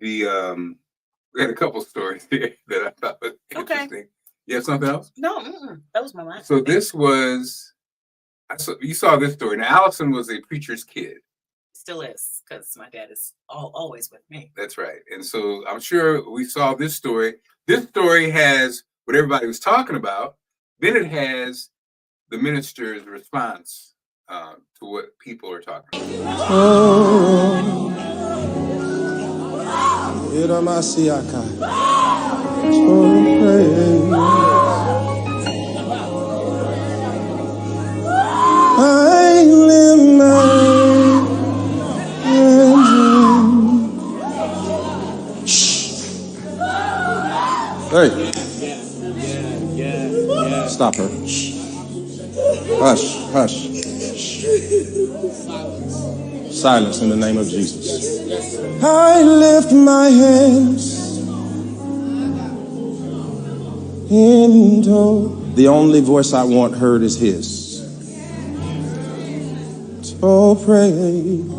we had a couple stories here that I thought was interesting. You have something else? No, that was my last. So this was, you saw this story. Now, Allison was a preacher's kid. Still is, because my dad is always with me. That's right. And so I'm sure we saw this story. This story has what everybody was talking about. Then it has the minister's response to what people are talking about. I live my Hey. Stop her. Hush, hush. Silence in the name of Jesus. I lift my hands into the only voice I want heard is his. Oh, praise.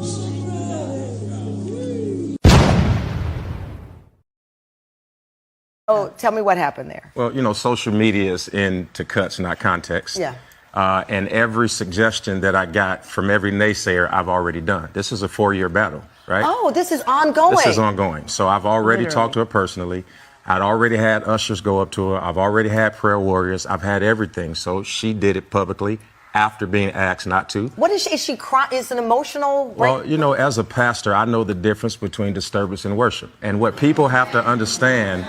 Oh, tell me what happened there. Well, social media is into cuts, not context. Yeah. And every suggestion that I got from every naysayer, I've already done. This is a 4-year battle, right? Oh, this is ongoing. This is ongoing. So I've already talked to her personally. I'd already had ushers go up to her. I've already had prayer warriors. I've had everything. So she did it publicly after being asked not to. What is she? Is she crying? Is an emotional? Well, as a pastor, I know the difference between disturbance and worship. And what people have to understand,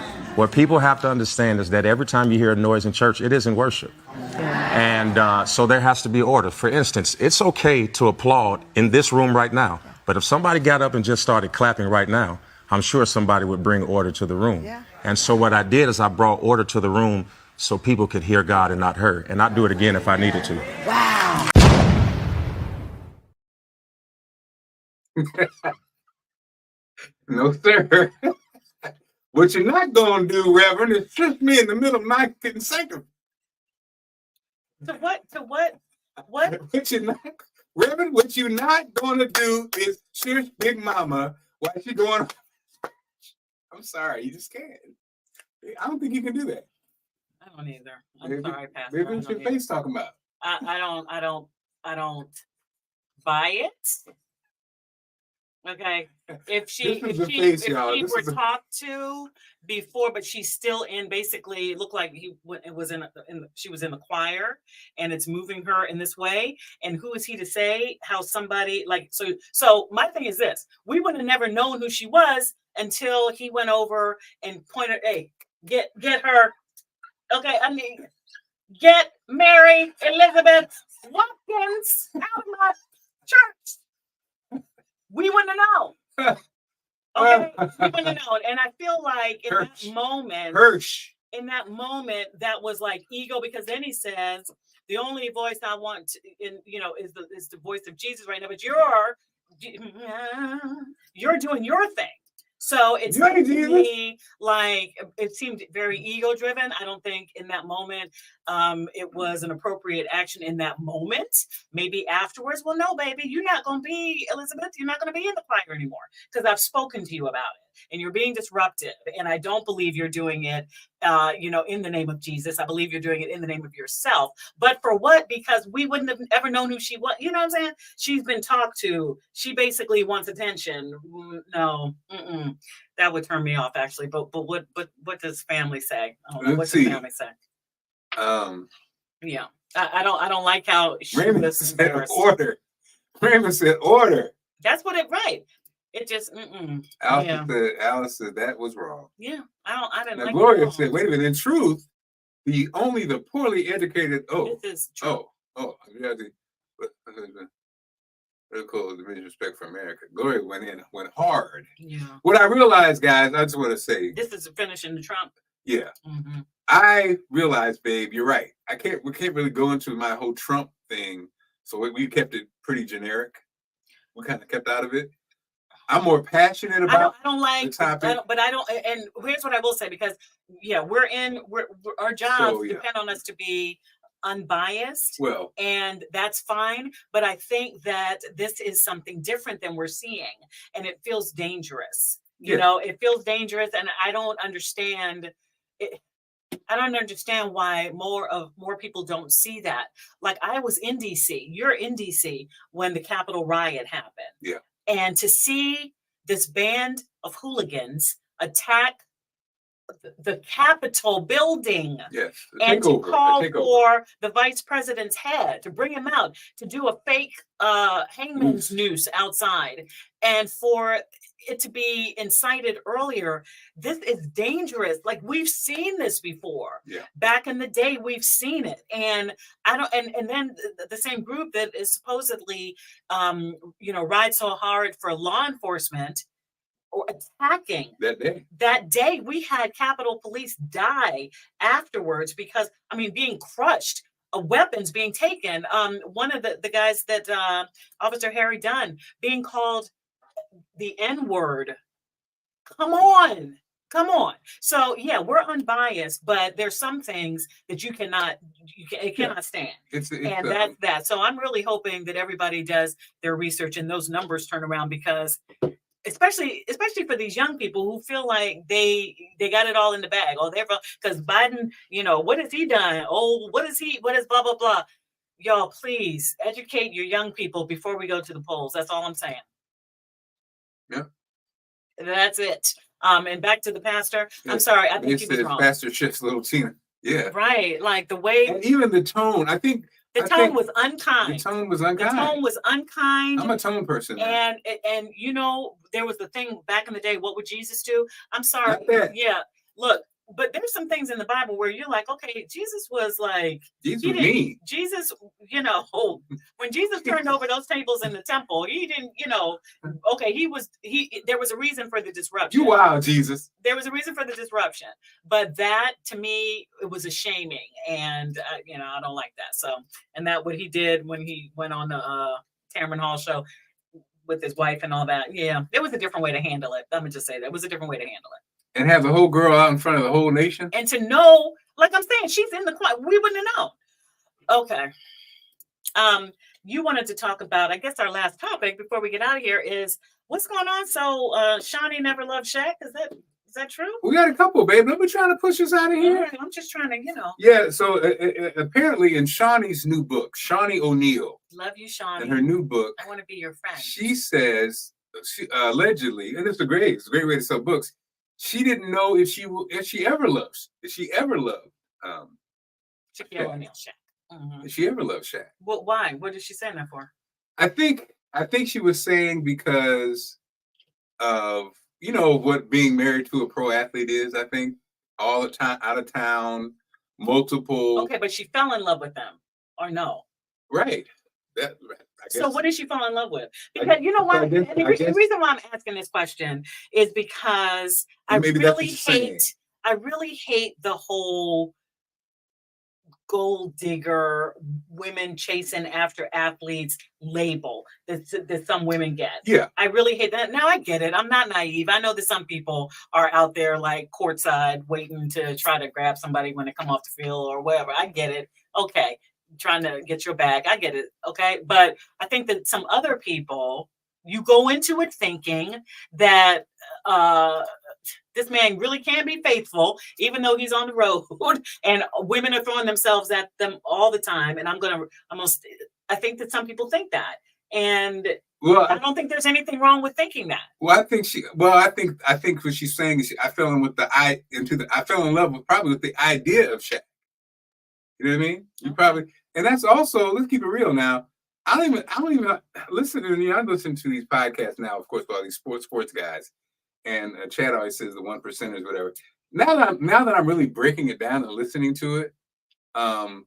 is that every time you hear a noise in church, it isn't worship. And so there has to be order. For instance, it's okay to applaud in this room right now. But if somebody got up and just started clapping right now, I'm sure somebody would bring order to the room. Yeah. And so what I did is I brought order to the room so people could hear God and not her. And I'd do it again if I needed to. Wow. No, sir. What you're not going to do, Reverend, is trick me in the middle of my getting sanctified. To what? Reverend, what you're not going to do is cheer Big Mama while she's going. I'm sorry, you just can't. I don't think you can do that. I don't either. I'm Maybe, sorry, Pastor. maybe it's your face talking about. I don't buy it. Okay, if she were talked to before, but she's still in, basically it looked like she was in the choir, and it's moving her in this way. And who is he to say how somebody like so my thing is this: we would have never known who she was until he went over and pointed, hey, get her. Okay, I mean, get Mary Elizabeth Watkins out of my church. We wouldn't have known. Okay, we wouldn't have known. And I feel like in that moment, that was like ego, because then he says, the only voice I want is the voice of Jesus right now, but you're doing your thing. So it seemed to me like it seemed very ego driven. I don't think in that moment it was an appropriate action in that moment. Maybe afterwards, well, no, baby, you're not going to be Elizabeth. You're not going to be in the choir anymore because I've spoken to you about it. And you're being disruptive. And I don't believe you're doing it, in the name of Jesus. I believe you're doing it in the name of yourself. But for what? Because we wouldn't have ever known who she was. You know what I'm saying? She's been talked to. She basically wants attention. No, that would turn me off, actually. But what does family say? I don't know. What does family say? Yeah, I don't like how Raymond said order. Raymond said order. That's what right. It just Alice said that was wrong. Yeah, I didn't. Now like Gloria said, wait a minute. In truth, the poorly educated. This is true. You have to. Critical diminished respect for America. Gloria went hard. Yeah. What I realized, guys, I just want to say. This is finishing the Trump. Yeah. Mm-hmm. I realized, babe, you're right. We can't really go into my whole Trump thing. So we kept it pretty generic. We kind of kept out of it. I'm more passionate about. I don't like the topic. And here's what I will say, because our jobs depend on us to be unbiased. Well, and that's fine. But I think that this is something different than we're seeing, and it feels dangerous. You know, it feels dangerous, and I don't understand it. I don't understand why more people don't see that. Like, I was in DC. You're in DC when the Capitol riot happened. Yeah. And to see this band of hooligans attack the Capitol building, yes, and to call for the vice president's head, to bring him out, to do a fake hangman's noose outside, and for it to be incited earlier, this is dangerous. Like, we've seen this before. Yeah. Back in the day, we've seen it. And I don't, and then the same group that is supposedly, ride so hard for law enforcement or attacking that day, we had Capitol Police die afterwards because, being crushed, weapons being taken. One of the guys that Officer Harry Dunn being called the N-word. Come on. So we're unbiased, but there's some things that it cannot stand. That's that. So I'm really hoping that everybody does their research and those numbers turn around, because especially for these young people who feel like they got it all in the bag. Because Biden, what has he done? What is blah, blah, blah. Y'all, please educate your young people before we go to the polls. That's all I'm saying. Yeah. That's it. And back to the pastor. I'm sorry. I think he was wrong. Pastor shifts little Tina. Yeah. Right. Like the way. And even the tone, I think. The tone was unkind. The tone was unkind. I'm a tone person. And there was the thing back in the day, what would Jesus do? I'm sorry. Yeah. Look, but there's some things in the Bible where you're like, okay, Jesus was like, Jesus, when Jesus turned over those tables in the temple, he didn't, okay, there was a reason for the disruption. You wild, Jesus. There was a reason for the disruption, but that to me, it was a shaming, and I don't like that. So, and that what he did when he went on the Cameron Hall show with his wife and all that. Yeah, it was a different way to handle it. I'm gonna just say that it was a different way to handle it. And have the whole girl out in front of the whole nation. And to know, like I'm saying, she's in the choir. We wouldn't have known. Okay. You wanted to talk about, I guess our last topic before we get out of here is what's going on. So Shawnee never loved Shaq. Is Is that true? We got a couple, babe. Don't be trying to push us out of here. I'm just trying to, Yeah, so apparently in Shawnee's new book, Shawnee O'Neal. Love you, Shawnee. In her new book. I want to be your friend. She says, allegedly, and it's a great way to sell books. She didn't know if she ever loved Shaquille O'Neal, Shaq. Mm-hmm. If she ever loved Shaq. Well, why? What did she say that for? I think she was saying because of what being married to a pro athlete is. I think all the time, out of town, multiple. Okay, but she fell in love with them, or no? Right. So what did she fall in love with? Because you know what? The reason why I'm asking this question is because I really hate the whole gold digger, women chasing after athletes label that some women get. Yeah. I really hate that. Now I get it. I'm not naive. I know that some people are out there like courtside waiting to try to grab somebody when they come off the field or whatever. I get it. Okay. Trying to get your bag. I get it. Okay. But I think that some other people, you go into it thinking that this man really can be faithful, even though he's on the road, and women are throwing themselves at them all the time. And I think that some people think that. And I don't think there's anything wrong with thinking that. Well, I think what she's saying is I fell in love with the idea of Shaq. You know what I mean? You probably, and that's also, let's keep it real now. I don't even listen to, I listen to these podcasts now, of course, with all these sports guys. And Chad always says the 1%ers, whatever. Now that I'm really breaking it down and listening to it, I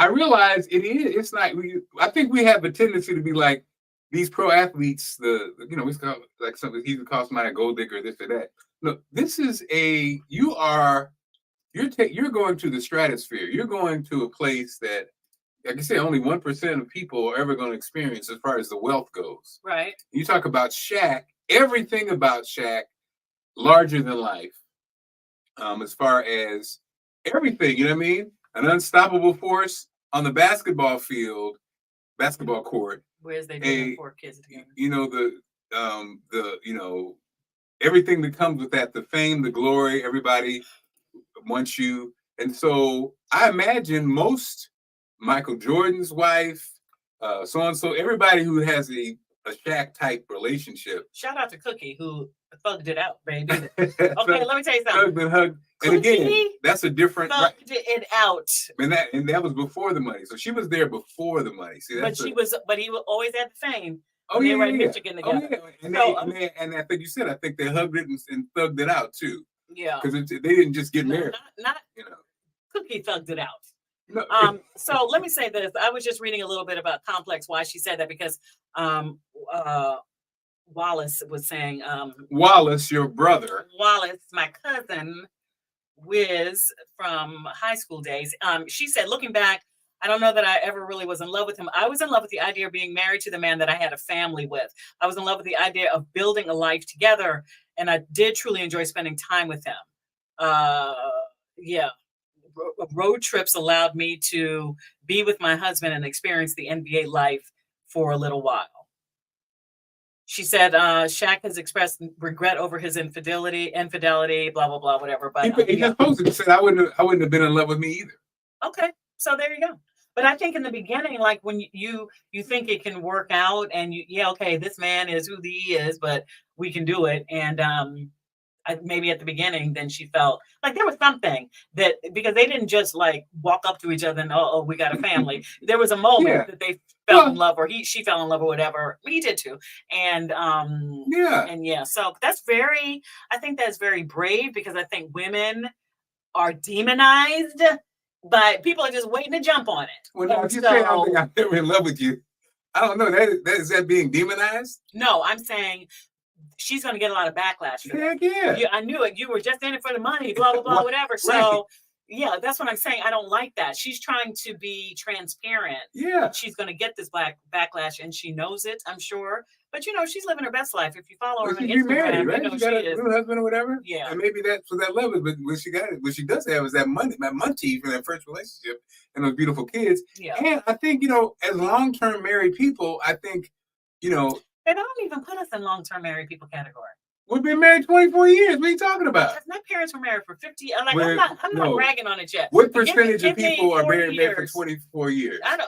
realize it's not. I think we have a tendency to be like these pro athletes. We call like something. He would call somebody a gold digger, this or that. No, this is you're going to the stratosphere. You're going to a place that, like I say, only 1% of people are ever going to experience as far as the wealth goes. Right. You talk about Shaq, everything about Shaq, larger than life. As far as everything, you know what I mean? An unstoppable force on the basketball court. Where's they doing 4 kids together? Everything that comes with that, the fame, the glory, everybody wants you. And so I imagine most Michael Jordan's wife, so-and-so, everybody who has a Shaq type relationship. Shout out to Cookie who thugged it out, baby. Okay, let me tell you something. Hugged. And again, that's a different thugged it out. And that was before the money. So she was there before the money. See, but he always had the fame. Oh yeah, Michigan together. Oh, yeah. And I think you said, I think they hugged it and thugged it out too. Yeah. Because they didn't just get married. Not Cookie thugged it out. No. So let me say this. I was just reading a little bit about Complex, why she said that, because Wallace was saying Wallace, your brother. Wallace, my cousin, Wiz from high school days. She said, looking back, I don't know that I ever really was in love with him. I was in love with the idea of being married to the man that I had a family with. I was in love with the idea of building a life together. And I did truly enjoy spending time with him. Road trips allowed me to be with my husband and experience the NBA life for a little while. She said Shaq has expressed regret over his infidelity, blah, blah, blah, whatever. But he just posted and said, I wouldn't have been in love with me either. Okay, so there you go. But I think in the beginning, like when you think it can work out and this man is who he is, but we can do it. And maybe at the beginning, then she felt like there was something that, because they didn't just like walk up to each other and, we got a family. There was a moment that they fell in love, or she fell in love, or whatever. He did too. And so I think that's very brave, because I think women are demonized, but people are just waiting to jump on it. Well, now, if you say I don't think I'm ever in love with you, I don't know. Is that being demonized? No, I'm saying she's going to get a lot of backlash for that. Yeah. I knew it. You were just in it for the money, blah, blah, blah, whatever. So, that's what I'm saying. I don't like that. She's trying to be transparent. Yeah. She's going to get this backlash, and she knows it, I'm sure. But, she's living her best life. If you follow her on Instagram, married, right? She got a new husband or whatever. Yeah. And maybe that's what that love is. But what she does have is that money from that first relationship and those beautiful kids. Yeah. And I think, as long-term married people, I think, they don't even put us in long-term married people category. We've been married 24 years. What are you talking about? My parents were married for 50. I'm not bragging on it yet. What percentage of people are married for 24 years? I'm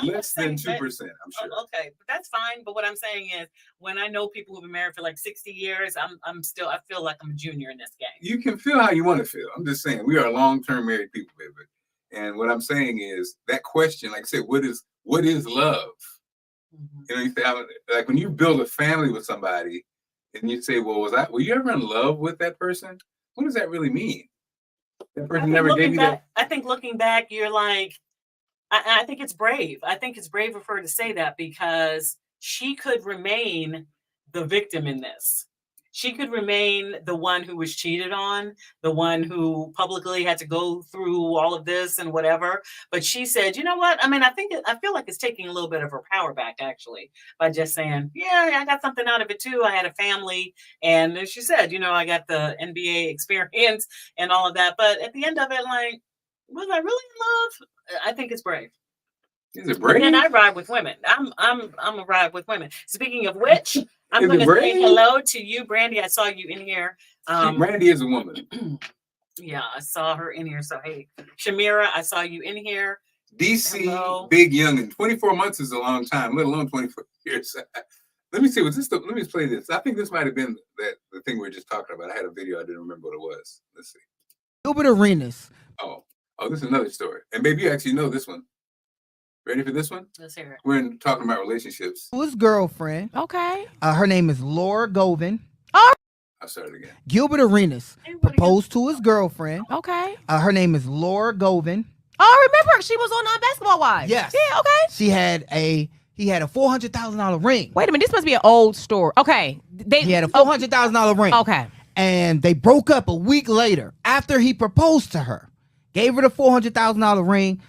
less than 2%, I'm sure. Okay, but that's fine. But what I'm saying is, when I know people who've been married for like 60 years, I feel like I'm a junior in this game. You can feel how you want to feel. I'm just saying, we are long-term married people, baby. And what I'm saying is that question, like I said, what is love? Mm-hmm. You know, you say, like when you build a family with somebody, and you say, well, were you ever in love with that person? What does that really mean? That person never gave you that. I think looking back, you're like, I think it's brave. I think it's brave of her to say that, because she could remain the victim in this. She could remain the one who was cheated on, the one who publicly had to go through all of this and whatever. But she said, you know what? I mean, I feel like it's taking a little bit of her power back, actually, by just saying, yeah, I got something out of it too. I had a family. And as she said, you know, I got the NBA experience and all of that. But at the end of it, like, was I really in love? I think it's brave. Is it brave? And I ride with women. I'm a ride with women. Speaking of which, I'm going to say hello to you, Brandy. I saw you in here. Brandy is a woman. Yeah, I saw her in here. So, hey, Shamira, I saw you in here. DC, hello. Big young, and 24 months is a long time, let alone 24 years. Let me see. Let me play this. I think this might have been the thing we were just talking about. I had a video. I didn't remember what it was. Let's see. Gilbert Arenas. Oh, this is another story. And baby, you actually know this one. Ready for this one? Let's hear it. We're talking about relationships. His girlfriend. Okay. Her name is Laura Govan. Oh. I'll start it again. Gilbert Arenas proposed to his girlfriend. Okay. Her name is Laura Govan. Oh, I remember she was on Basketball Wives. Yes. Yeah. Okay. He had a $400,000 ring. Wait a minute. This must be an old story. Okay. He had a $400,000 ring. Okay. And they broke up a week later after he proposed to her. Gave her the $400,000 ring.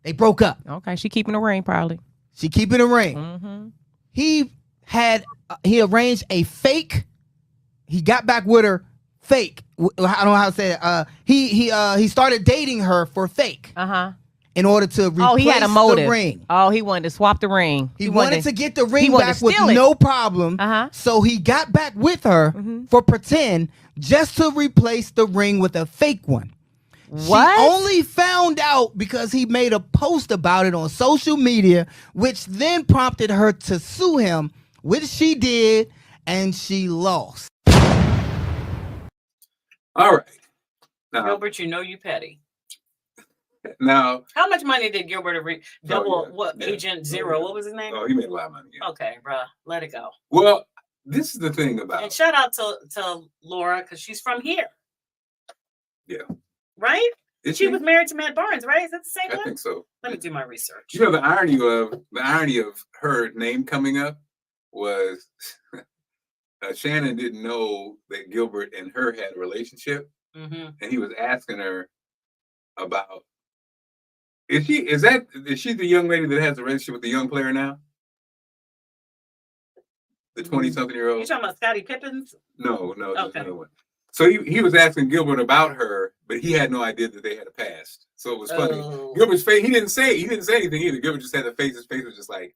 They broke up. Okay, she keeping the ring probably. She keeping the ring. Mm-hmm. He arranged a fake. He got back with her fake. I don't know how to say it. He started dating her for fake. In order to replace he had a motive. The ring. Oh, he wanted to swap the ring. He wanted to get the ring back with no problem. So he got back with her for pretend, just to replace the ring with a fake one. What? She only found out because he made a post about it on social media, which then prompted her to sue him, which she did, and she lost. All right. Now, Gilbert, you know you petty. Now, how much money did Gilbert Agent Zero? What was his name? Oh, he made a lot of money. Yeah. Okay, bruh, let it go. Well, this is the thing about. And shout out to Laura, because she's from here. Yeah. Right? She was married to Matt Barnes, right? Is that the same one? I think so. Let me do my research. You know, the irony of her name coming up was Shannon didn't know that Gilbert and her had a relationship, and he was asking her about is she the young lady that has a relationship with the young player now? The 20-something-year-old. You talking about Scottie Pippins? No, okay. Another one. So he was asking Gilbert about her, but he had no idea that they had a past. So it was funny. Gilbert's face, he didn't say anything either. Gilbert just had a face. His face was just like,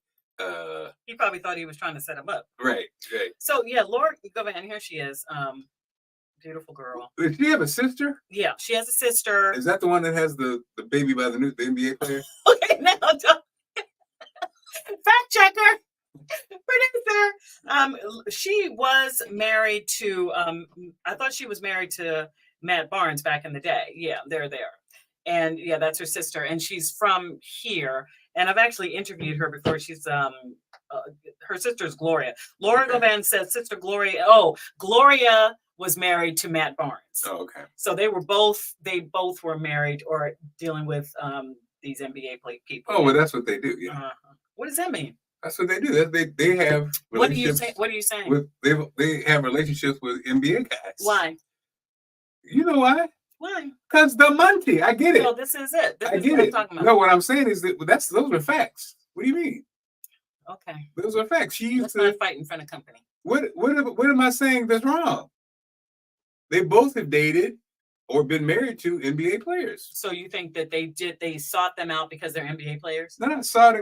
he probably thought he was trying to set him up. Right. So yeah, Laura Govan, and here she is. Beautiful girl. Does she have a sister? Yeah, she has a sister. Is that the one that has the baby by the NBA player? Okay, now don't. Fact checker. Producer. She was married to I thought she was married to Matt Barnes back in the day. Yeah, they're there. And yeah, that's her sister. And she's from here. And I've actually interviewed her before. She's her sister's Gloria. Laura Govan says sister Gloria. Oh, Gloria was married to Matt Barnes. Oh, okay. So they both were married or dealing with these NBA people. Oh, well, that's what they do. Yeah. What does that mean? That's what they do. They have relationships. What are you saying? They have relationships with NBA guys. Why? You know why? Why? Because the money. I get it. No, this is it. This I is get what it. I'm talking about. No, what I'm saying is that those are facts. What do you mean? Okay. Those are facts. She used to fight in front of company. What am I saying that's wrong? They both have dated or been married to NBA players. So you think that they sought them out because they're NBA players? They're not sought.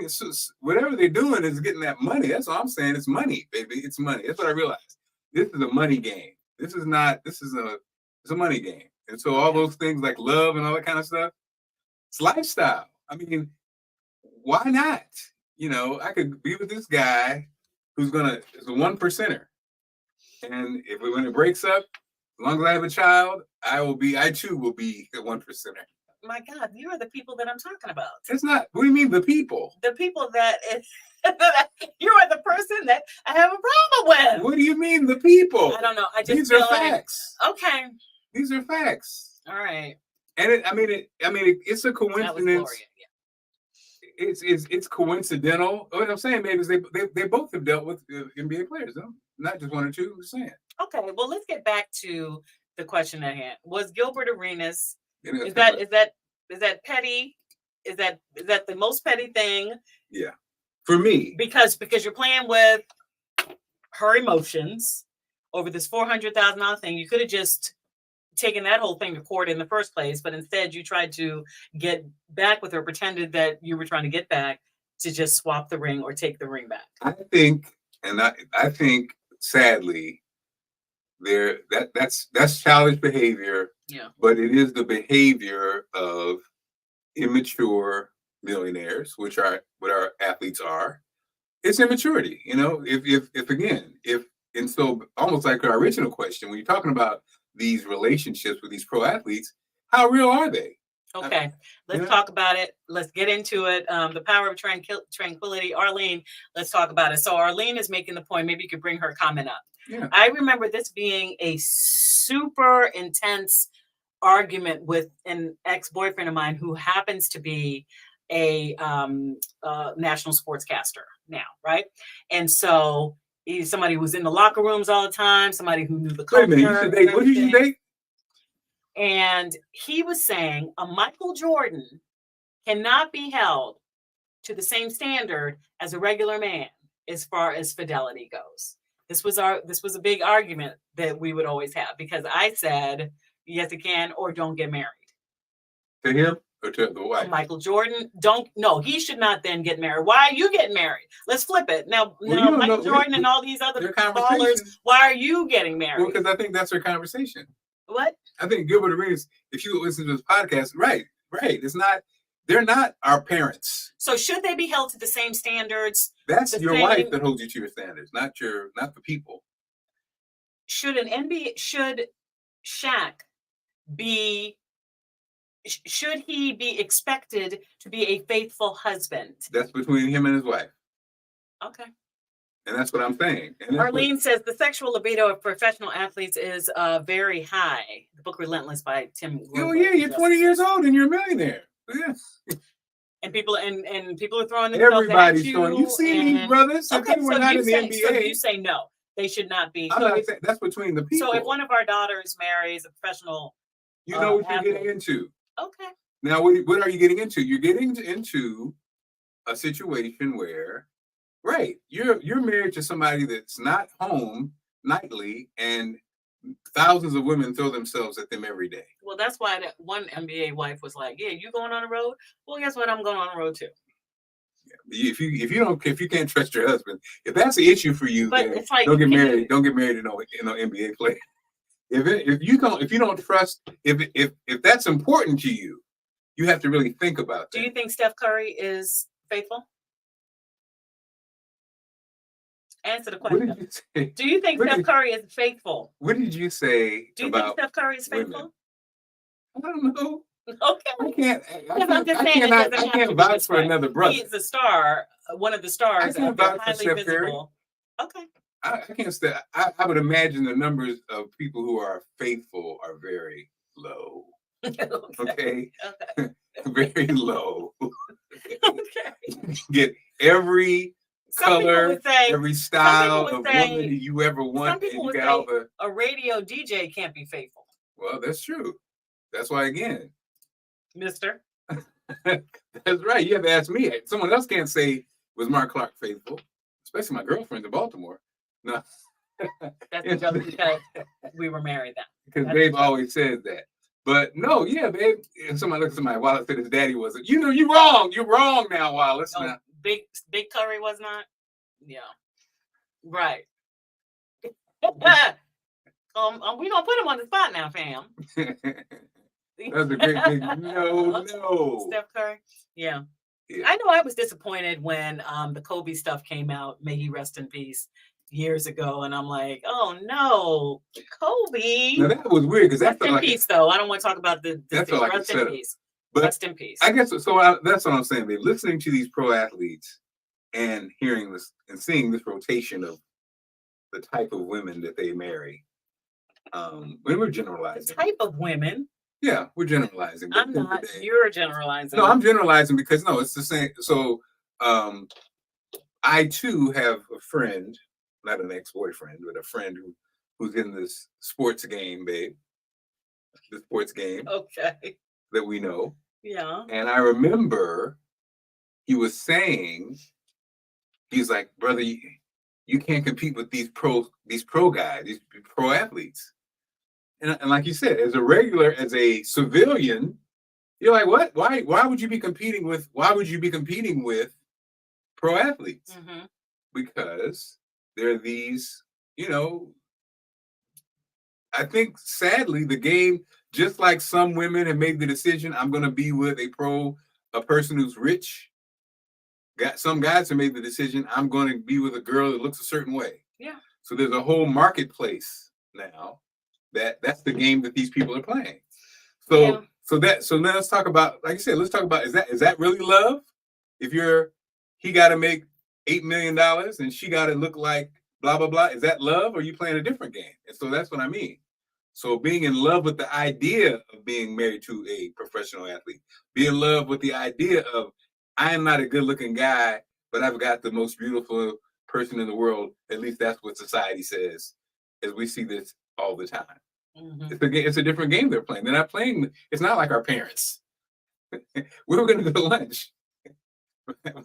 Whatever they're doing is getting that money. That's all I'm saying. It's money, baby. It's money. That's what I realized. this is a money game. This is it's a money game. And so all those things like love and all that kind of stuff, it's lifestyle. I mean, why not? You know, I could be with this guy who's is a 1%er. And when it breaks up, as long as I have a child, I too will be a 1%er. My God, you are the people that I'm talking about. It's not, what do you mean the people? The people you are the person that I have a problem with. What do you mean the people? I don't know. I just These are facts. Okay. These are facts. All right. And it's a coincidence. It's coincidental. What I'm saying, maybe, is they both have dealt with NBA players, though. Not just one or two. I'm saying. Okay, well, let's get back to the question at hand. Was Gilbert Arenas? Is that petty? Is that the most petty thing? Yeah, for me, because you're playing with her emotions over this $400,000 thing. You could have just taken that whole thing to court in the first place, but instead you tried to get back with her, pretended that you were trying to get back to just swap the ring or take the ring back. I think sadly, that's childish behavior. Yeah. But it is the behavior of immature millionaires, which are what our athletes are. It's immaturity, you know. And so almost like our original question, when you're talking about these relationships with these pro athletes, how real are they? Okay, let's talk about it. Let's get into it. The power of tranquility. Arlene, let's talk about it. So Arlene is making the point. Maybe you could bring her comment up. Yeah. I remember this being a super intense argument with an ex-boyfriend of mine who happens to be a national sportscaster now, right? And so he's somebody who's in the locker rooms all the time, somebody who knew the culture. Wait a minute, what did you date? And he was saying a Michael Jordan cannot be held to the same standard as a regular man as far as fidelity goes. This was a big argument that we would always have, because I said, yes, it can, or don't get married. To him or to the wife? Michael Jordan, he should not then get married. Why are you getting married? Let's flip it. Now Michael Jordan and all these other ballers, why are you getting married? Well, because I think that's their conversation. What? I think Gilbert Arenas, if you listen to this podcast, right. They're not our parents. So should they be held to the same standards? That's your wife that holds you to your standards, not the people. Should Shaq should he be expected to be a faithful husband? That's between him and his wife. Okay. And that's what I'm saying. Arlene says the sexual libido of professional athletes is very high. The book Relentless by Tim. Oh yeah, you're 20 years old and you're a millionaire. Yeah. And people are throwing themselves Everybody's at you. throwing. You see these brothers? Okay, so not in the NBA. So you say no, they should not be. That's between the people. So if one of our daughters marries a professional, you know what you're getting into. Okay. Now, what are you getting into? You're getting into a situation where, right, you're married to somebody that's not home nightly, and thousands of women throw themselves at them every day. Well, that's why that one NBA wife was like, "Yeah, you going on the road? Well, guess what? I'm going on the road too." Yeah. If you can't trust your husband, if that's the issue for you, but then it's like, don't get married. Don't get married to no NBA player. If you don't trust, if that's important to you, you have to really think about that. Do you think Steph Curry is faithful? Answer the question. What did you say? Do you think Steph Curry is faithful? What did you say? Do you think Steph Curry is faithful? Women? I don't know. Okay. I can't vouch for another brother. He's a star, one of the stars. I can't vouch for Steph visible. Curry. Okay. I can't say. I would imagine the numbers of people who are faithful are very low. Okay. Very low. Okay. Get every color, every style of woman you ever want. Some people would say a radio DJ can't be faithful. Well, that's true. That's why, again, Mister. That's right. You have to ask me. Someone else can't say, was Marc Clarke faithful? Especially my girlfriend in Baltimore. No. That's a joke because we were married then. Because Babe always says that. But no, yeah, babe. And somebody looks at my Wallace said his daddy wasn't. You're wrong. You're wrong now, Wallace. Oh, Big Curry was not? Yeah. Right. We gonna put him on the spot now, fam. That's a great big no. Steph Curry. Yeah. I know I was disappointed when the Kobe stuff came out. May he rest in peace. Years ago, and I'm like, oh no, Kobe. Now that was weird because that's rest in peace, though. I don't want to talk about the that's like rest in peace. But rest in peace. I guess so. That's what I'm saying. They're listening to these pro athletes and hearing this and seeing this rotation of the type of women that they marry. When we're generalizing, the type of women. Yeah, we're generalizing. I'm not. You're generalizing. No, I'm generalizing because no, it's the same. So, I too have a friend. Not an ex-boyfriend, but a friend who's in this sports game, babe. The sports game. Okay. That we know. Yeah. And I remember he was saying, he's like, brother, you can't compete with these pro guys, these pro athletes. And like you said, as a civilian, you're like, what? Why would you be competing with pro athletes? Mm-hmm. Because there are these, I think sadly the game, just like some women have made the decision, I'm going to be with a person who's rich. Some guys have made the decision, I'm going to be with a girl that looks a certain way. Yeah. So there's a whole marketplace now that's the game that these people are playing. So now let's talk about, like I said, is that really love? If he got to make $8 million and she got to look like blah, blah, blah. Is that love or are you playing a different game? And so that's what I mean. So being in love with the idea of being married to a professional athlete, be in love with the idea of I am not a good looking guy, but I've got the most beautiful person in the world. At least that's what society says, as we see this all the time. Mm-hmm. It's a different game they're playing. They're not playing. It's not like our parents. We're going to go to lunch.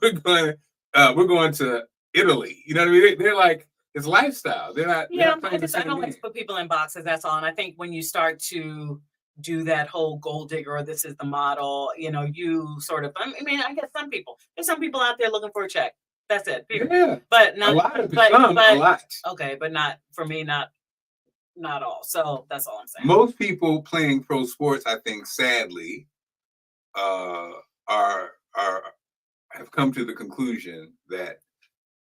We're going to Italy. You know what I mean? They're like, it's lifestyle. They're not. Yeah, I don't like to put people in boxes. That's all. And I think when you start to do that whole gold digger or this is the model, you sort of. I mean, I guess there's some people out there looking for a check. That's it. Period. Yeah, but not a lot. A lot. Okay, but not for me. Not all. So that's all I'm saying. Most people playing pro sports, I think, sadly, have come to the conclusion that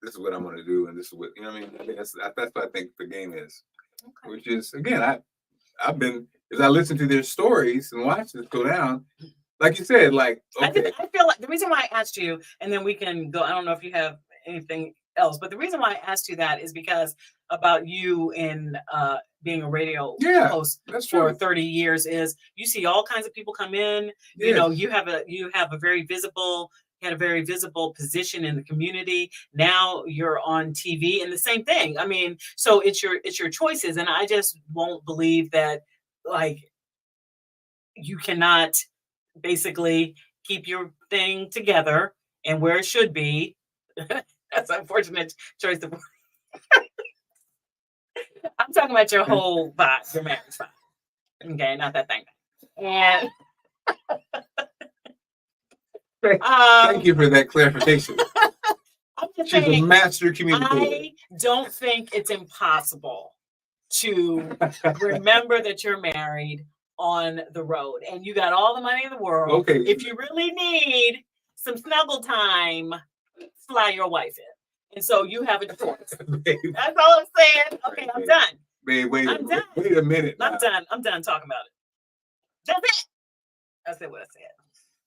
this is what I'm going to do, and this is what I mean. That's what I think the game is. Okay. Which is again, I've been as I listen to their stories and watch this go down. Like you said, like okay. I feel like the reason why I asked you, and then we can go. I don't know if you have anything else, but the reason why I asked you that is because about you in being a radio host for 30 years is you see all kinds of people come in. Yes. You have a very visible. Had a very visible position in the community. Now you're on TV, and the same thing. I mean, so it's your choices, and I just won't believe that like you cannot basically keep your thing together and where it should be. That's an unfortunate choice to. I'm talking about your whole vibe, your marriage vibe. Okay, not that thing. And. Thank you for that clarification. She's a master communicator. I don't think it's impossible to remember that you're married on the road and you got all the money in the world. Okay. If you really need some snuggle time, fly your wife in. And so you have a choice. That's all I'm saying. Okay, I'm done. Babe, wait a minute. I'm done. I'm done talking about it. That's it. That's what I said.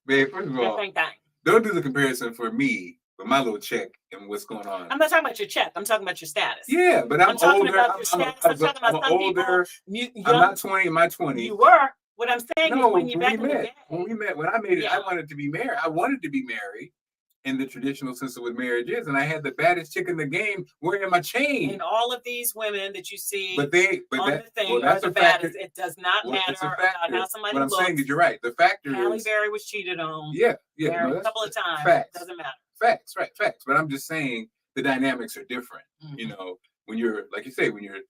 Babe, first of all, don't do the comparison for me with my little check and what's going on. I'm not talking about your check. I'm talking about your status. Yeah, but I'm talking older. about your status. I'm talking about some older. People. I'm not 20 in my 20s. You were. What I'm saying is when you back in the day. When I made it, I wanted to be married. I wanted to be married in the traditional sense of what marriage is, and I had the baddest chick in the game wearing my chain. And all of these women that you see on the thing are the baddest. It does not matter about how somebody looks. What I'm saying is you're right. The factor Halle is Berry was cheated on. Yeah. A couple of times. Facts. It doesn't matter. Facts. But I'm just saying the dynamics are different. Mm-hmm. When you're, like you say, when you're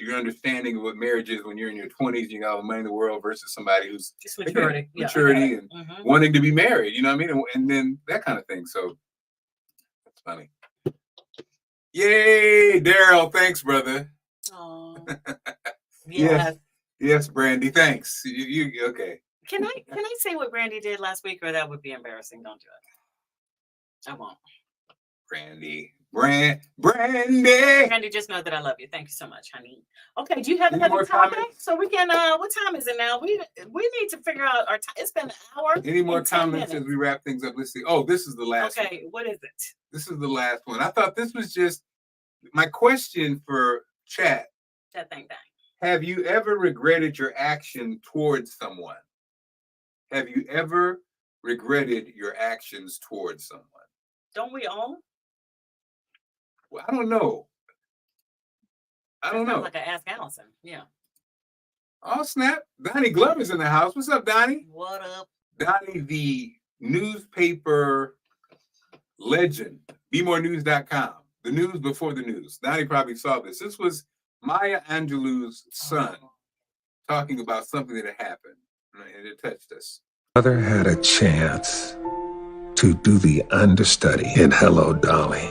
your understanding of what marriage is when you're in your 20s, you got all the money in the world versus somebody who's just maturity and wanting to be married, you know what I mean? And then that kind of thing. So that's funny. Yay, Daryl. Thanks, brother. Oh, Yes. Yes, Brandy. Thanks. You okay? Can I say what Brandy did last week, or that would be embarrassing? Don't do it. I won't. Brandy. Brandy, just know that I love you. Thank you so much, honey. Okay, do you have Any another more topic? comments? So we can. What time is it now? We need to figure out our time. It's been an hour. Any more and 10 comments minutes. as we wrap things up? Let's see. Oh, this is the last one. Okay, what is it? This is the last one. I thought this was just my question for chat. That thing. Have you ever regretted your action towards someone? Have you ever regretted your actions towards someone? Don't we all? Well, I don't know. I don't know. Like I asked Allison. Yeah. Oh, snap. Donnie Glover's in the house. What's up, Donnie? What up? Donnie, the newspaper legend, BeMoreNews.com. The news before the news. Donnie probably saw this. This was Maya Angelou's son talking about something that had happened, and it touched us. Mother had a chance to do the understudy in Hello, Dolly,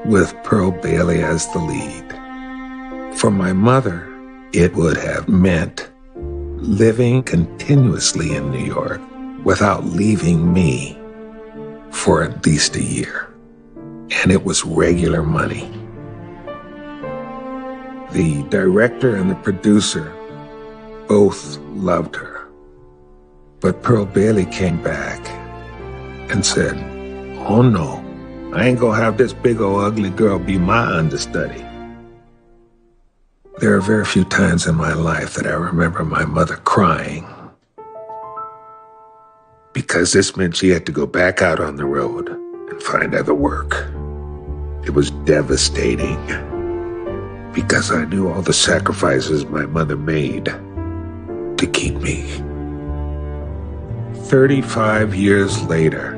with Pearl Bailey as the lead. For my mother, it would have meant living continuously in New York without leaving me for at least a year. And it was regular money. The director and the producer both loved her. But Pearl Bailey came back and said, "Oh no, I ain't gonna have this big old ugly girl be my understudy." There are very few times in my life that I remember my mother crying, because this meant she had to go back out on the road and find other work. It was devastating, because I knew all the sacrifices my mother made to keep me. 35 years later,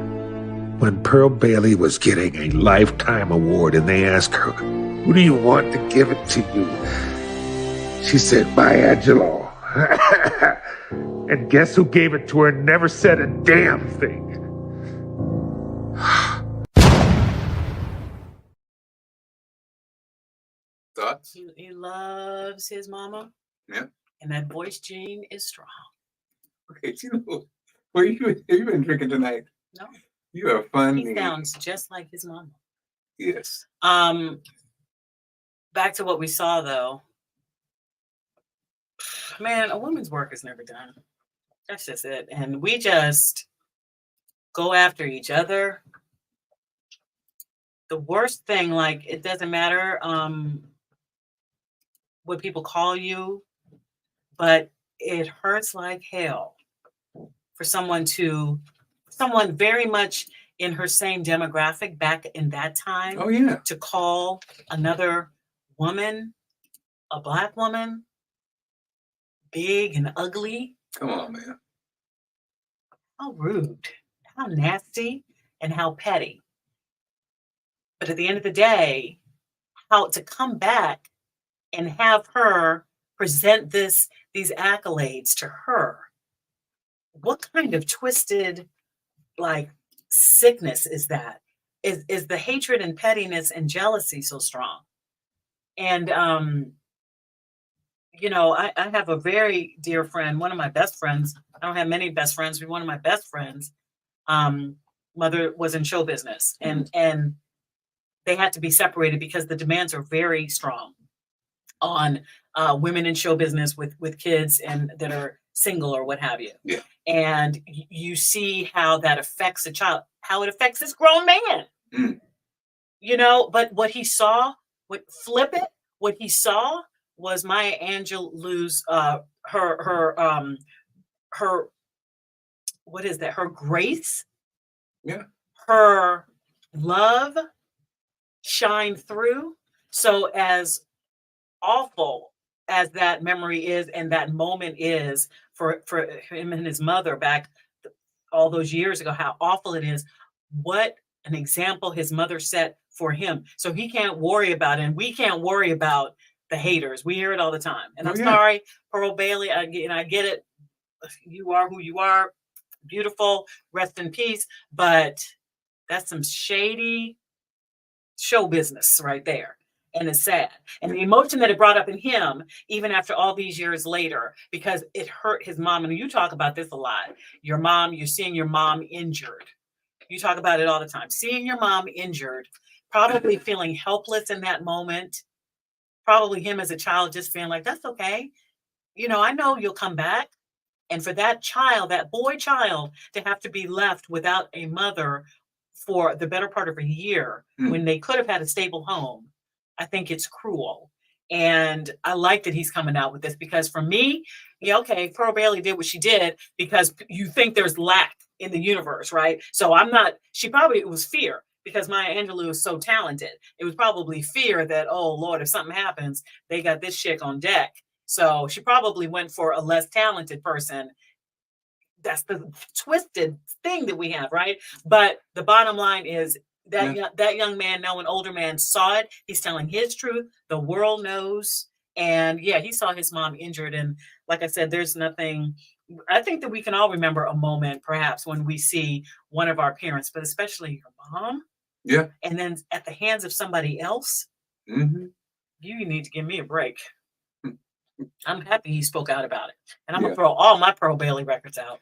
when Pearl Bailey was getting a Lifetime Award and they asked her, "Who do you want to give it to you?" She said, "Maya Angelou." And guess who gave it to her? Never said a damn thing. Thoughts? He loves his mama. Yeah. And that voice gene is strong. Okay, you know, well, have you been drinking tonight? No. You are funny. He sounds just like his mama. Yes. Back to what we saw though. Man, a woman's work is never done. That's just it. And we just go after each other. The worst thing, like, it doesn't matter what people call you, but it hurts like hell for someone very much in her same demographic back in that time. Oh, yeah. To call another woman, a Black woman, big and ugly. Come on, man. How rude, how nasty, and how petty. But at the end of the day, how to come back and have her present these accolades to her. What kind of twisted, like, sickness is that? Is the hatred and pettiness and jealousy so strong? And you know, I have a very dear friend, one of my best friends. I don't have many best friends, but one of my best friends, mother was in show business, and they had to be separated because the demands are very strong on women in show business with kids and that are single or what have you. Yeah. And you see how that affects a child, how it affects this grown man. Mm. You know, but what he saw, what he saw was Maya Angelou's her what is that? Her grace, yeah, her love shine through. So as awful as that memory is and that moment is for him and his mother back all those years ago, how awful it is, what an example his mother set for him. So he can't worry about it, and we can't worry about the haters. We hear it all the time. And I'm sorry, Pearl Bailey, I get it. You are who you are. Beautiful. Rest in peace. But that's some shady show business right there. and it's sad. And the emotion that it brought up in him, even after all these years later, because it hurt his mom. And you talk about this a lot. Your mom, you're seeing your mom injured. You talk about it all the time. Seeing your mom injured, probably feeling helpless in that moment. Probably him as a child just feeling like, that's okay. You know, I know you'll come back. And for that child, that boy child, to have to be left without a mother for the better part of a year when they could have had a stable home, I think it's cruel. And I like that he's coming out with this, because for me, yeah, okay, Pearl Bailey did what she did because you think there's lack in the universe, right? So it was fear, because Maya Angelou is so talented. It was probably fear that, oh Lord, if something happens, they got this chick on deck. So she probably went for a less talented person. That's the twisted thing that we have, right? But the bottom line is that that young man, now an older man, saw it. He's telling his truth. The world knows. And yeah, he saw his mom injured. And like I said, there's nothing. I think that we can all remember a moment, perhaps, when we see one of our parents, but especially your mom. Yeah. And then at the hands of somebody else. You need to give me a break. I'm happy he spoke out about it. And I'm going to throw all my Pearl Bailey records out.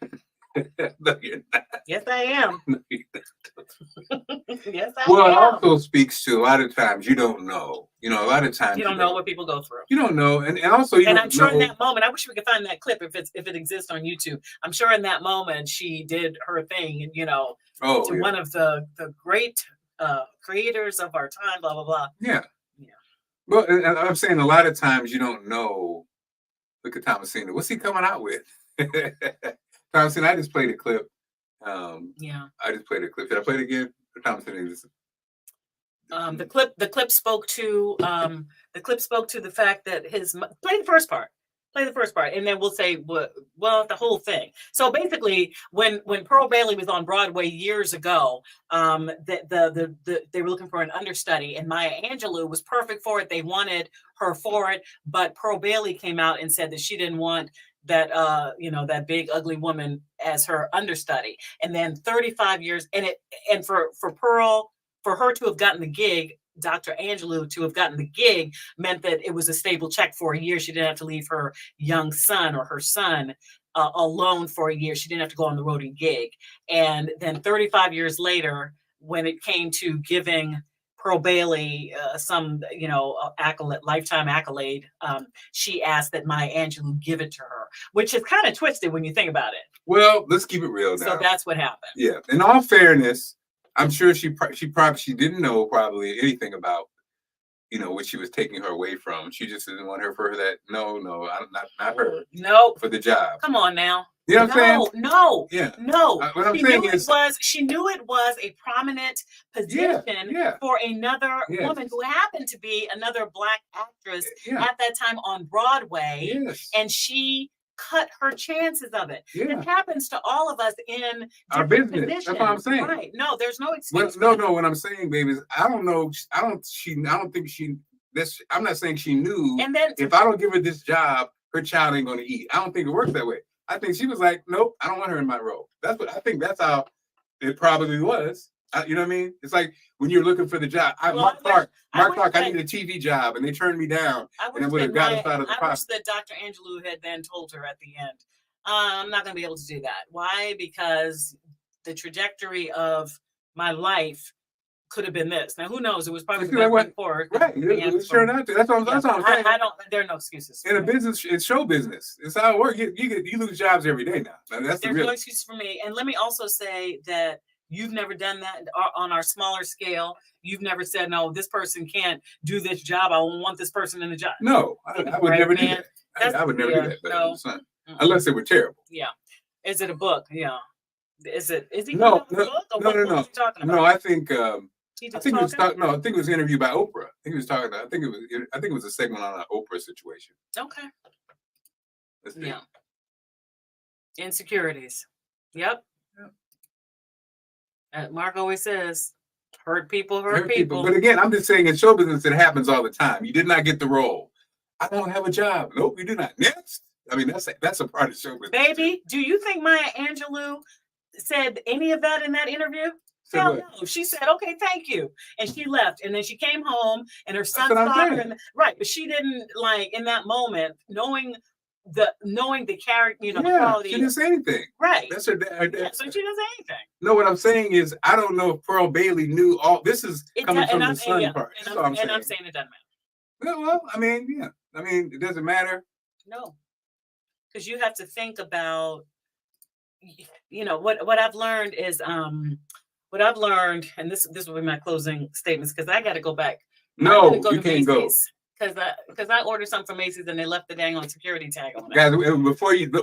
No, you're not. Yes, I am. No, you're not. Yes, I well, am. it also speaks to a lot of times you don't know. You know, a lot of times you don't know what people go through. You don't know. And also, you and don't I'm sure know. in that moment, I wish we could find that clip if it exists on YouTube. I'm sure in that moment she did her thing, and one of the great creators of our time, blah, blah, blah. Yeah. Well, and I'm saying a lot of times you don't know. Look at Thomasina. What's he coming out with? Thomasina, I just played a clip. I just played a clip. Did I play it again? Thomasina. The clip spoke to the fact that play the first part. Play the first part, and then we'll say the whole thing. So basically, when Pearl Bailey was on Broadway years ago, they were looking for an understudy, and Maya Angelou was perfect for it. They wanted her for it, but Pearl Bailey came out and said that she didn't want that that big ugly woman as her understudy. And then 35 years, and for Pearl, for her to have gotten the gig, Dr. Angelou to have gotten the gig meant that it was a stable check for a year. She didn't have to leave her young son or her son alone for a year. She didn't have to go on the road and gig. And then 35 years later, when it came to giving Pearl Bailey some, accolade, lifetime accolade, she asked that Maya Angelou give it to her, which is kind of twisted when you think about it. Well, let's keep it real now. So that's what happened. Yeah. In all fairness, I'm sure she didn't know probably anything about, what she was taking her away from. She just didn't want her for that. No, I'm not her. No. For the job. Come on now. You know what I'm saying? No. Yeah. No. What I'm saying is, she knew it was a prominent position for another woman who happened to be another Black actress at that time on Broadway. Yes. And she cut her chances of it. Yeah. It happens to all of us in our business. Positions. That's what I'm saying. Right. No, there's no excuse. No. What I'm saying, baby, is I don't know. I'm not saying she knew. And then if I don't give her this job, her child ain't going to eat. I don't think it works that way. I think she was like, nope, I don't want her in my role. That's what I think. That's how it probably was. You know what I mean? It's like when you're looking for the job. Marc Clarke, I need a TV job, and they turned me down, and it would have got us out of the process. I wish that Dr. Angelou had then told her at the end, I'm not going to be able to do that. Why? Because the trajectory of my life could have been this. Now, who knows? It was probably the best thing for her. Right. Sure not. That's what I'm saying. There are no excuses. In a business, it's show business. It's how it works. You lose jobs every day now. There's no excuse for me. And let me also say that you've never done that on our smaller scale. You've never said, no, this person can't do this job. I want this person in the job. No, I would never do that. I would never do that. No. Unless they were terrible. Yeah. Is it a book? Yeah. Is he no, a book? Or no. Talking about? No, I think it was interviewed by Oprah. I think he was talking about. I think it was a segment on an Oprah situation. Okay. Yeah. Insecurities. Yep. Mark always says, hurt people hurt people. But again, I'm just saying in show business, it happens all the time. You did not get the role. I don't have a job. Nope, you do not. Next. I mean, that's a part of show business. Baby, do you think Maya Angelou said any of that in that interview? Hell no. She said, okay, thank you. And she left. And then she came home and her son saw her. Right. But she didn't like in that moment, knowing the character, the quality. She didn't say anything. Right. That's her dad. Yeah, so she didn't say anything. No, what I'm saying is, I don't know if Pearl Bailey knew all this is coming from the son part. That's all I'm saying. And I'm saying it doesn't matter. Well, I mean, yeah. I mean, it doesn't matter. No. Because you have to think about, what I've learned is and this will be my closing statements because I got to go back. No, you can't go. Because I ordered something from Macy's and they left the dang on security tag on it. Guys,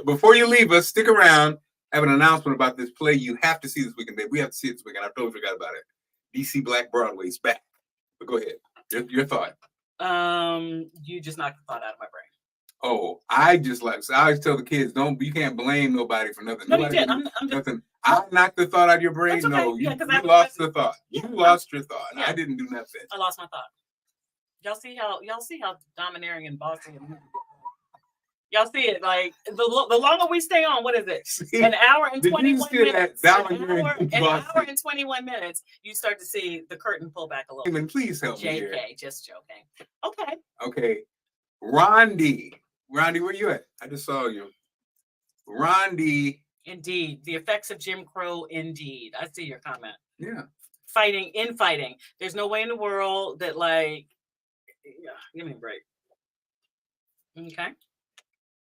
before you leave us, stick around. I have an announcement about this play you have to see this weekend. We have to see it this weekend. I totally forgot about it. DC Black Broadway's back. But go ahead. Your thought. You just knocked the thought out of my brain. Oh, I always tell the kids, you can't blame nobody for nothing. No, you did. Nothing. I knocked the thought out of your brain. Okay. No, you lost the thought. Yeah, you lost your thought. Yeah. I didn't do nothing. I lost my thought. Y'all see how domineering and bossy y'all see it. Like the longer we stay on, what is it? An hour and 21 minutes. An hour and 21 minutes. You start to see the curtain pull back a little. Even please help me here. JK, just joking. Okay. Okay. Rondi, where you at? I just saw you. Rondi. Indeed. The effects of Jim Crow, indeed. I see your comment. Yeah. Fighting. There's no way in the world that give me a break. Okay.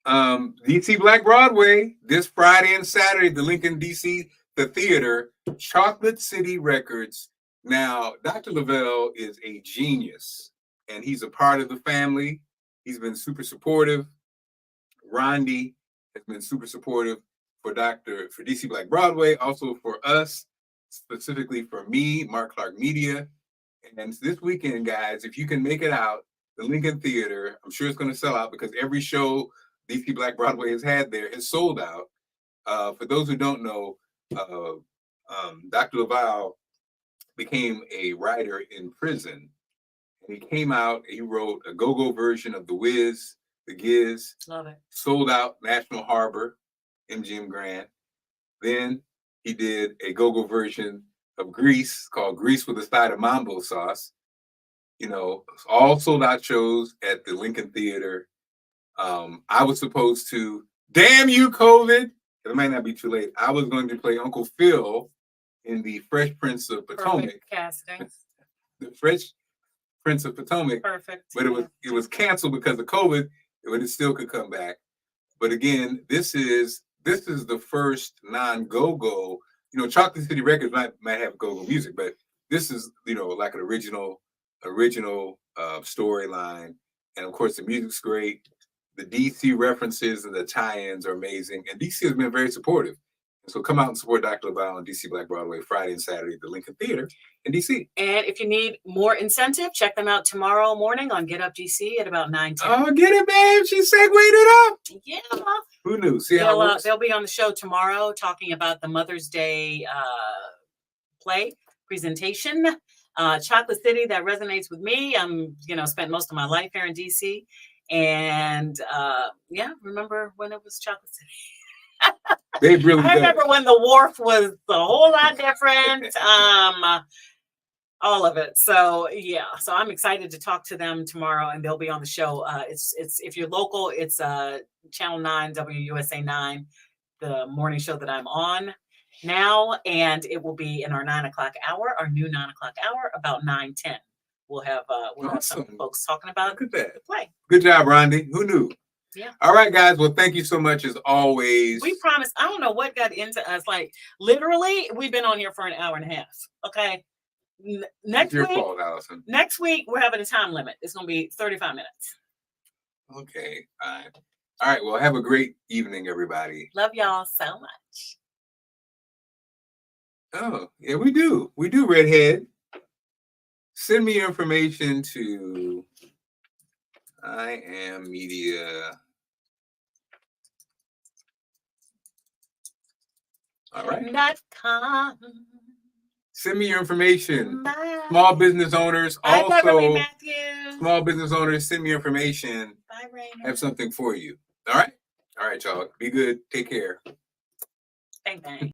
DC Black Broadway, this Friday and Saturday, the Lincoln DC, the theater, Chocolate City Records. Now, Dr. Lavelle is a genius, and he's a part of the family. He's been super supportive. Rondi has been super supportive for DC Black Broadway, also for us, specifically for me, Marc Clarke Media. And this weekend, guys, if you can make it out, the Lincoln Theater, I'm sure it's going to sell out because every show DC Black Broadway has had there is sold out. For those who don't know, Dr. Lavelle became a writer in prison. And he came out, he wrote a go-go version of The Wiz, The Giz. Love it. Sold out National Harbor, MGM Grand. Then he did a go-go version of Grease called Grease with a Side of Mambo Sauce. All sold out shows at the Lincoln Theater. I was supposed to, damn you, COVID. It might not be too late. I was going to play Uncle Phil in the Fresh Prince of Potomac. Perfect casting. The Fresh Prince of Potomac. Perfect. But it was canceled because of COVID, but it still could come back. But again, this is the first non-go-go. Chocolate City Records might have go-go music, but this is like an original storyline. And of course, the music's great. The DC references and the tie-ins are amazing. And DC has been very supportive. And so come out and support Dr. Lavelle on DC Black Broadway Friday and Saturday at the Lincoln Theater in DC. And if you need more incentive, check them out tomorrow morning on Get Up DC at about 9:10. Oh, get it, babe. She segued it up. Yeah. Who knew? See how it works? They'll be on the show tomorrow talking about the Mother's Day play presentation. Chocolate City, that resonates with me. I'm, spent most of my life here in DC. And remember when it was Chocolate City? They really I remember when the wharf was a whole lot different. All of it. So so I'm excited to talk to them tomorrow, and they'll be on the show. It's if you're local, it's Channel 9, WUSA 9, the morning show that I'm on now, and it will be in our 9 o'clock hour, our new 9 o'clock hour, about 9:10. We'll have some folks talking about the play. Good job, Rondi. Who knew? Yeah. All right, guys. Well, thank you so much as always. We promise. I don't know what got into us. Like literally, we've been on here for an hour and a half. Okay. Next it's your week, fault, Allison. Next week, we're having a time limit. It's going to be 35 minutes. Okay. Fine. All right. Well, have a great evening, everybody. Love y'all so much. Oh, yeah, we do. We do, Redhead. Send me your information to I Am Media. All right. .com. Send me your information. Bye. Small business owners, Bye, also Matthew. small business owners, send me your information. Bye, Raymond. Have something for you. All right. All right, y'all. Be good. Take care. Bang, bang.